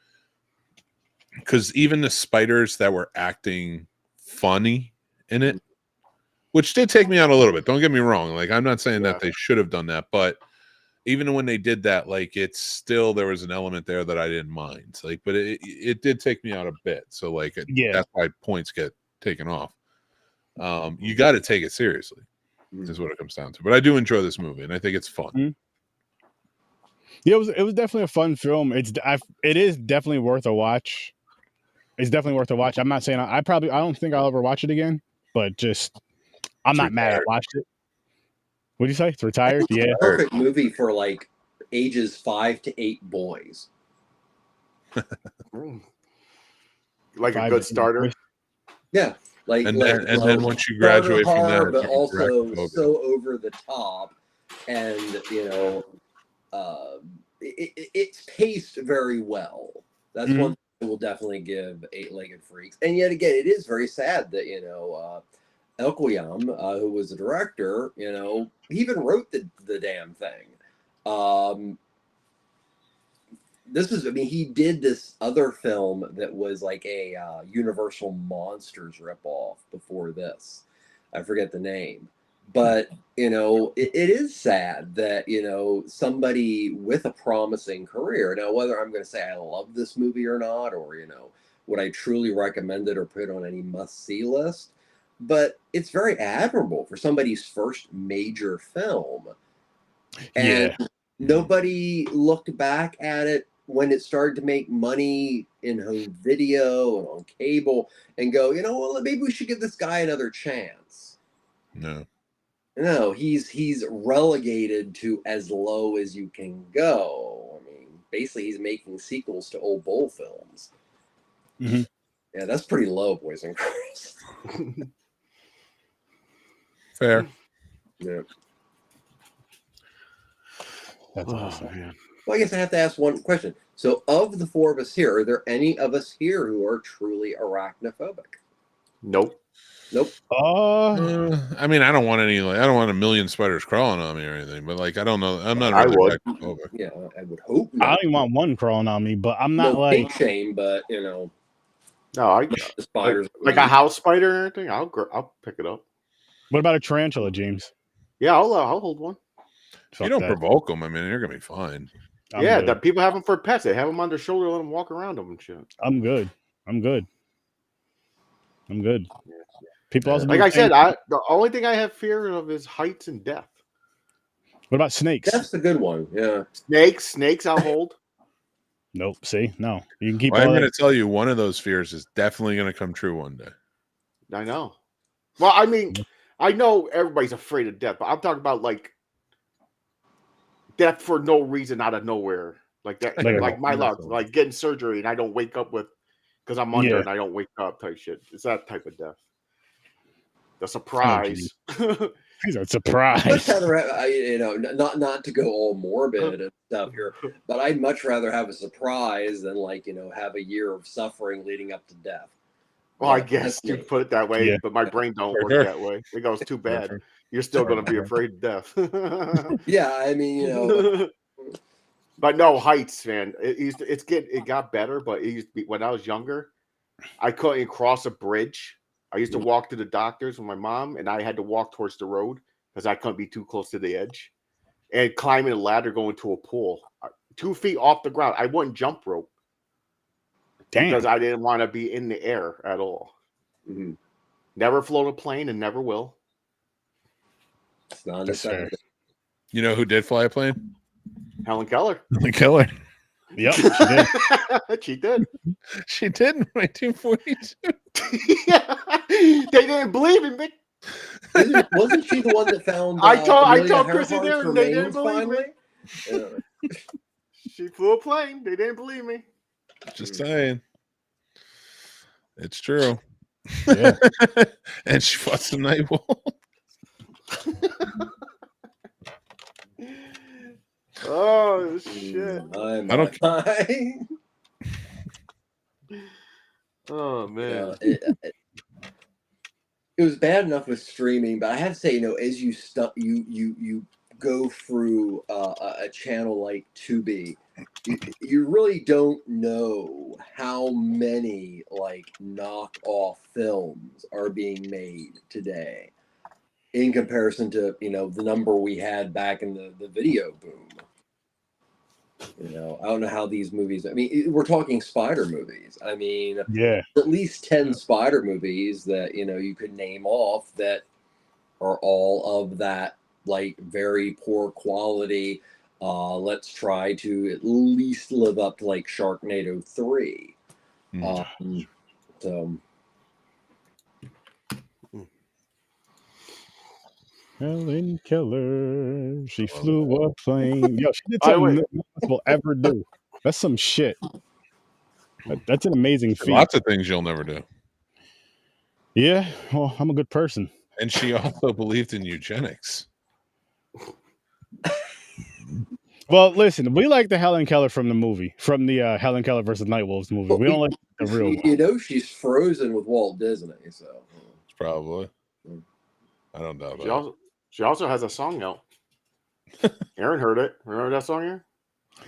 Speaker 4: because even the spiders that were acting funny in it, which did take me out a little bit. Don't get me wrong. Like, I'm not saying that they should have done that, but even when they did that, like, it's still, there was an element there that I didn't mind. Like, but it did take me out a bit. So like, that's why points get taken off. You got to take it seriously, is what it comes down to. But I do enjoy this movie, and I think it's fun.
Speaker 1: Yeah, it was definitely a fun film. It is definitely worth a watch. It's definitely worth a watch. I'm not saying I don't think I'll ever watch it again, but just I'm not mad I watched it. What do you say? It's retired?
Speaker 2: It's a perfect movie for like ages 5 to 8 boys.
Speaker 3: Like a good starter.
Speaker 2: Yeah. Like,
Speaker 4: and then once you graduate from that,
Speaker 2: but also so over the top, and it's paced very well. That's one thing we'll definitely give Eight-Legged Freaks. And yet again, it is very sad that Elkayem, who was the director, he even wrote the damn thing. He did this other film that was like a Universal Monsters ripoff before this. I forget the name. But, it is sad that, somebody with a promising career, now whether I'm going to say I love this movie or not, or, would I truly recommend it or put it on any must-see list, but it's very admirable for somebody's first major film. And nobody looked back at it when it started to make money in home video and on cable and go, maybe we should give this guy another chance. No, he's relegated to as low as you can go. I mean, basically, he's making sequels to old Bull films. Yeah, that's pretty low, boys and girls.
Speaker 4: Fair.
Speaker 2: Yeah.
Speaker 1: That's awesome.
Speaker 3: Man.
Speaker 2: Well, I guess I have to ask one question. So, of the four of us here, are there any of us here who are truly arachnophobic?
Speaker 3: Nope.
Speaker 4: I mean, I don't want a million spiders crawling on me or anything, but like, I don't know. I'm not really arachnophobic.
Speaker 2: Yeah, I would hope
Speaker 1: not. I don't even want one crawling on me, but I'm not like
Speaker 2: shame, but
Speaker 3: No, the
Speaker 2: spiders
Speaker 3: like a house spider or anything. I'll pick it up.
Speaker 1: What about a tarantula, James?
Speaker 3: Yeah, I'll hold one.
Speaker 4: If you don't provoke them, I mean, you're gonna be fine.
Speaker 3: That people have them for pets. They have them on their shoulder, let them walk around them and shit.
Speaker 1: I'm good. People also,
Speaker 3: like I said, the only thing I have fear of is heights and death.
Speaker 1: What about snakes?
Speaker 2: That's the good one. Yeah,
Speaker 3: snakes. I'll hold.
Speaker 1: Nope. See, no, you can keep.
Speaker 4: Well, I'm going to tell you, one of those fears is definitely going to come true one day.
Speaker 3: I know. Well, I mean, I know everybody's afraid of death, but I'm talking about like death for no reason out of nowhere, like that, like my luck, like getting surgery and I don't wake up because I'm under and I don't wake up type shit. It's that type of death. The surprise.
Speaker 1: He's a surprise.
Speaker 2: Much rather, not to go all morbid and stuff here, but I'd much rather have a surprise than have a year of suffering leading up to death.
Speaker 3: Well, I guess you put it that way, but my brain don't work that way. It goes too bad. You're still going to be afraid of death.
Speaker 2: Yeah, I mean,
Speaker 3: But no, heights, man. It got better, but it used to be when I was younger, I couldn't cross a bridge. I used to walk to the doctors with my mom, and I had to walk towards the road because I couldn't be too close to the edge. And climbing a ladder going to a pool, 2 feet off the ground. I wouldn't jump rope.
Speaker 1: Damn.
Speaker 3: Because I didn't want to be in the air at all.
Speaker 2: Mm-hmm.
Speaker 3: Never flown a plane and never will.
Speaker 2: It's not necessary.
Speaker 4: You know who did fly a plane?
Speaker 3: Helen Keller.
Speaker 4: Helen Keller.
Speaker 1: Yep, she did.
Speaker 3: She did.
Speaker 4: She did in 1942.
Speaker 3: Yeah. They didn't believe in me.
Speaker 2: Wasn't she the one that found?
Speaker 3: I told Chrissy there, and they didn't believe me. She flew a plane. They didn't believe me.
Speaker 4: Just saying. It's true.
Speaker 1: Yeah.
Speaker 4: And she fought some night wolves.
Speaker 3: Oh shit!
Speaker 4: I don't.
Speaker 3: Oh man!
Speaker 2: it was bad enough with streaming, but I have to say, as you go through a channel like Tubi, you really don't know how many like knockoff films are being made today in comparison to the number we had back in the video boom. I don't know how these movies. I mean, we're talking spider movies. I mean,
Speaker 1: yeah,
Speaker 2: at least 10 spider movies that you could name off that are all of that like very poor quality. Let's try to at least live up to like Sharknado 3. So.
Speaker 1: Helen Keller, she flew a plane. Yo, she did something no one else will ever do. That's some shit. That's an amazing feat.
Speaker 4: Lots of things you'll never do.
Speaker 1: Yeah, well, I'm a good person.
Speaker 4: And she also believed in eugenics.
Speaker 1: Well, listen, we like the Helen Keller from the movie, from the Helen Keller versus Nightwolves movie. We don't like the real one.
Speaker 2: She's frozen with Walt Disney, so.
Speaker 4: Probably. I don't know about it.
Speaker 3: She also has a song out. Aaron heard it. Remember that song, Aaron?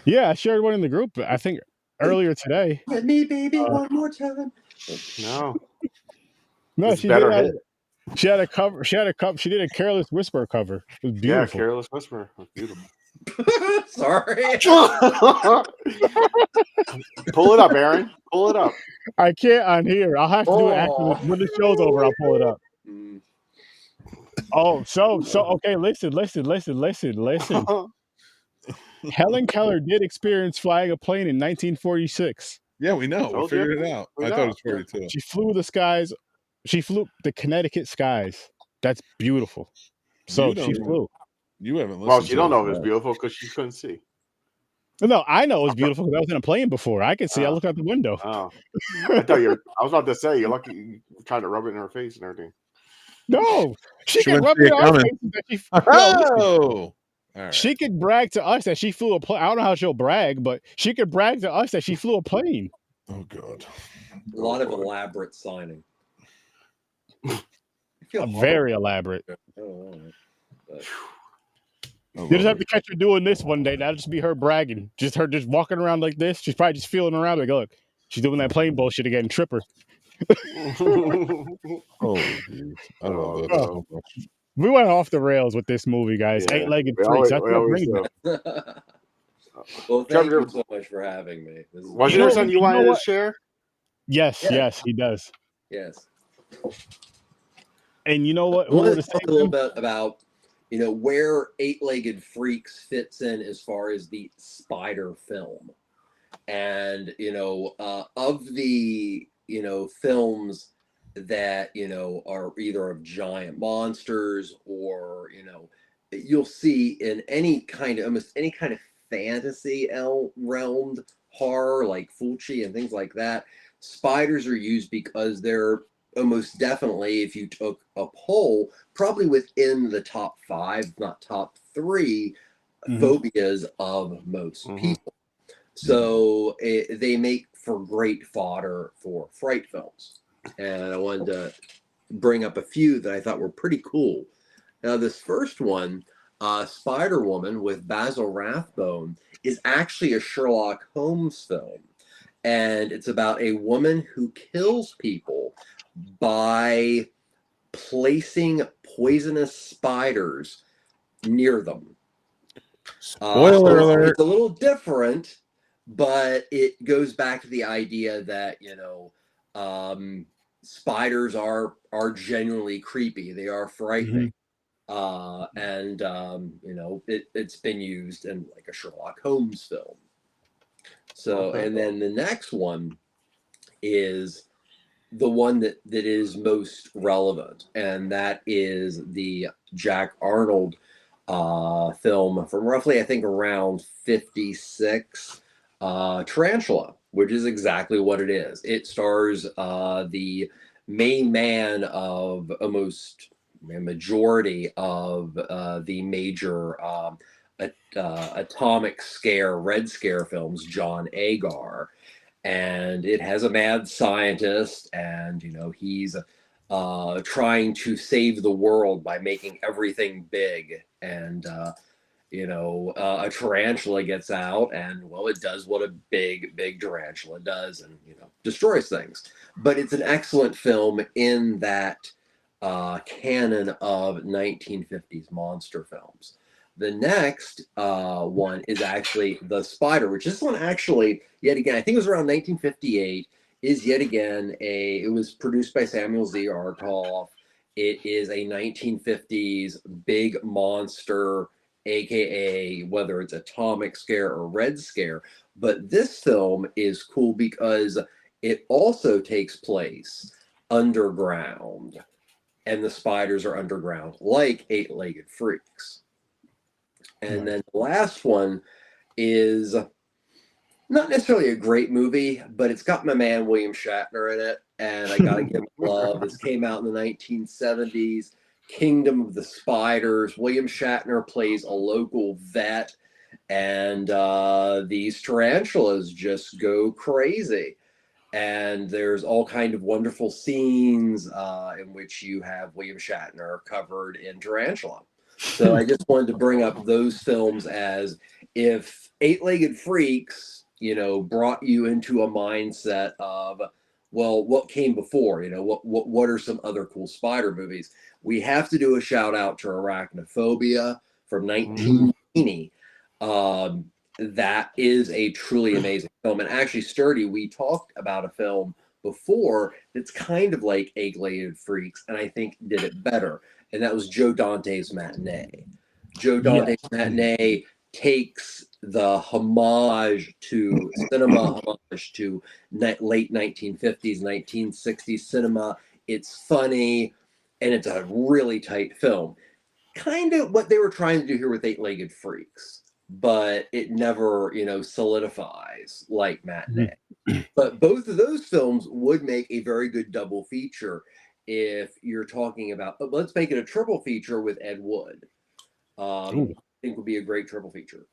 Speaker 1: Yeah, I shared one in the group, I think, earlier today.
Speaker 2: Let me, baby, one more time.
Speaker 1: No, she did. She had a cover. She did a Careless Whisper cover. It was beautiful.
Speaker 3: Yeah, Careless Whisper. It was beautiful.
Speaker 2: Sorry.
Speaker 3: Pull it up, Aaron. Pull it up.
Speaker 1: I can't on here. I'll have to do it after when the show's over. I'll pull it up. Oh, so okay. Listen. Helen Keller did experience flying a plane in 1946.
Speaker 4: Yeah, we know. We figured it out. I thought it was 42.
Speaker 1: She flew the skies. She flew the Connecticut skies. That's beautiful. So she flew.
Speaker 4: You haven't listened.
Speaker 3: Well, she don't know if it's beautiful because she couldn't see.
Speaker 1: No, I know it was beautiful because I was in a plane before. I could see. I looked out the window.
Speaker 3: Oh, I was about to say you're lucky you tried to rub it in her face and everything.
Speaker 1: No, she could rub it on her face. She could brag to us that she flew a plane. I don't know how she'll brag, but she could brag to us that she flew a plane.
Speaker 4: Oh God!
Speaker 2: A lot of elaborate signing.
Speaker 1: Very elaborate. You just have to catch her doing this one day. That'll just be her bragging. Just her just walking around like this. She's probably just feeling around like, look, she's doing that plane bullshit again. Trip her.
Speaker 4: I don't know.
Speaker 1: We went off the rails with this movie, guys.
Speaker 3: Yeah,
Speaker 1: 8-legged freaks. That's what bringing
Speaker 2: it. Well, thank you so much for having me.
Speaker 3: Was there something you wanted to share?
Speaker 1: Yes, he does.
Speaker 2: Yes.
Speaker 1: And you know what?
Speaker 2: I want to talk a little bit about where 8-legged freaks fits in as far as the spider film, and of the films that are either of giant monsters or you'll see in almost any kind of fantasy realmed horror like Fulci and things like that, spiders are used because they're almost definitely, if you took a poll, probably within the top 5, not top 3 phobias of most people. So they make for great fodder for fright films. And I wanted to bring up a few that I thought were pretty cool. Now, this first one, Spider Woman with Basil Rathbone, is actually a Sherlock Holmes film. And it's about a woman who kills people by placing poisonous spiders near them.
Speaker 4: Spoiler alert.
Speaker 2: It's a little different, but it goes back to the idea that spiders are genuinely creepy. They are frightening. It's been used in like a Sherlock Holmes film. So, and then the next one is the one that is most relevant, and that is the Jack Arnold film from roughly, I think, around 56, Tarantula, which is exactly what it is. It stars the main man of almost a majority of the major atomic scare, Red Scare films, John Agar. And it has a mad scientist, and he's trying to save the world by making everything big. And, a tarantula gets out and, well, it does what a big tarantula does and, destroys things. But it's an excellent film in that canon of 1950s monster films. The next one is actually The Spider, which this one actually, yet again, I think it was around 1958, is yet again it was produced by Samuel Z. Arkoff. It is a 1950s big monster, aka whether it's Atomic Scare or Red Scare. But this film is cool because it also takes place underground, and the spiders are underground, like Eight-Legged Freaks. And then the last one is not necessarily a great movie, but it's got my man William Shatner in it, and I gotta give him love. This came out in the 1970s. Kingdom of the Spiders. William Shatner plays a local vet, and these tarantulas just go crazy. And there's all kind of wonderful scenes in which you have William Shatner covered in tarantula. So I just wanted to bring up those films as if Eight-Legged Freaks, brought you into a mindset of, well, what came before? What are some other cool spider movies? We have to do a shout out to Arachnophobia from 1980. That is a truly amazing film. And actually, Sturdy, we talked about a film before that's kind of like Eight-Legged Freaks, and I think did it better. And that was Joe Dante's Matinee. Joe Dante's Matinee takes the homage to late 1950s, 1960s cinema. It's funny, and it's a really tight film. Kind of what they were trying to do here with Eight-Legged Freaks, but it never, solidifies like Matinee. But both of those films would make a very good double feature if you're talking about, let's make it a triple feature with Ed Wood. I think would be a great triple feature.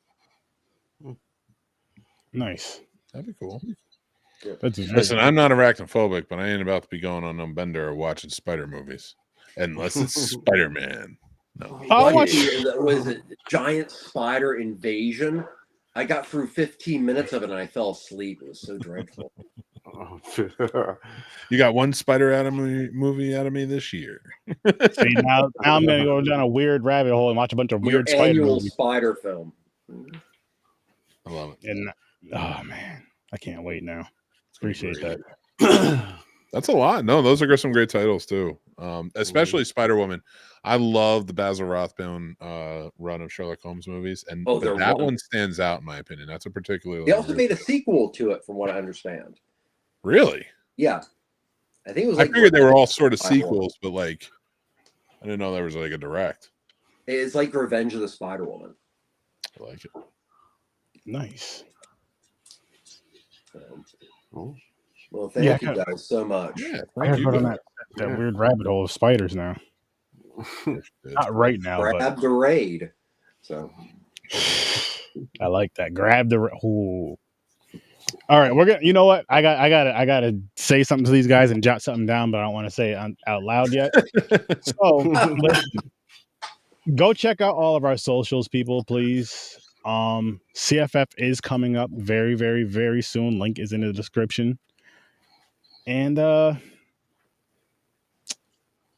Speaker 1: Nice.
Speaker 4: That'd be cool.
Speaker 2: Yeah.
Speaker 4: Listen, I'm not arachnophobic, but I ain't about to be going on no bender or watching spider movies. Unless it's Spider-Man. No.
Speaker 2: Was it Giant Spider Invasion? I got through 15 minutes of it and I fell asleep. It was so dreadful.
Speaker 4: You got one spider movie out of me this year.
Speaker 1: See, now I'm gonna go down a weird rabbit hole and watch a bunch of weird
Speaker 2: spider film.
Speaker 4: I love it.
Speaker 1: And oh man, I can't wait now. Appreciate that.
Speaker 4: That's a lot. No, those are some great titles too. Especially Spider Woman. I love the Basil Rathbone run of Sherlock Holmes movies, and that one stands out in my opinion. That's a particularly.
Speaker 2: They also made a sequel to it, from what I understand.
Speaker 4: Really?
Speaker 2: Yeah, I think it was.
Speaker 4: I figured they were all sort of sequels, but I didn't know there was like a direct.
Speaker 2: It's like Revenge of the Spider Woman.
Speaker 4: I like it.
Speaker 1: Nice.
Speaker 2: Well, thank you guys so much.
Speaker 1: Yeah, I have put on that weird rabbit hole of spiders now. Not right now.
Speaker 2: Grab the raid. So
Speaker 1: I like that. Grab the. Ooh. All right, we're gonna. You know what? I gotta say something to these guys and jot something down, but I don't want to say it out loud yet. So listen, go check out all of our socials, people, please. CFF is coming up very, very, very soon. Link is in the description. And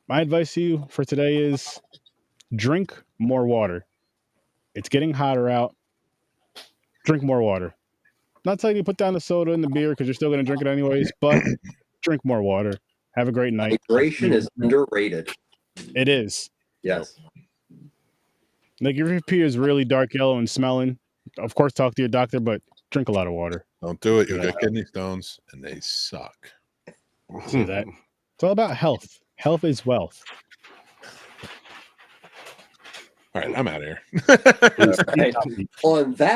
Speaker 1: my advice to you for today is drink more water. It's getting hotter out. Drink more water. Not telling you to put down the soda and the beer because you're still going to drink it anyways, but drink more water. Have a great night.
Speaker 2: Hydration is underrated.
Speaker 1: It is.
Speaker 2: Yes.
Speaker 1: Like if your pee is really dark yellow and smelling, of course, talk to your doctor, but drink a lot of water.
Speaker 4: Don't do it. You'll get kidney stones, and they suck.
Speaker 1: See that? It's all about health. Health is wealth.
Speaker 4: All right, I'm out of here.
Speaker 2: On that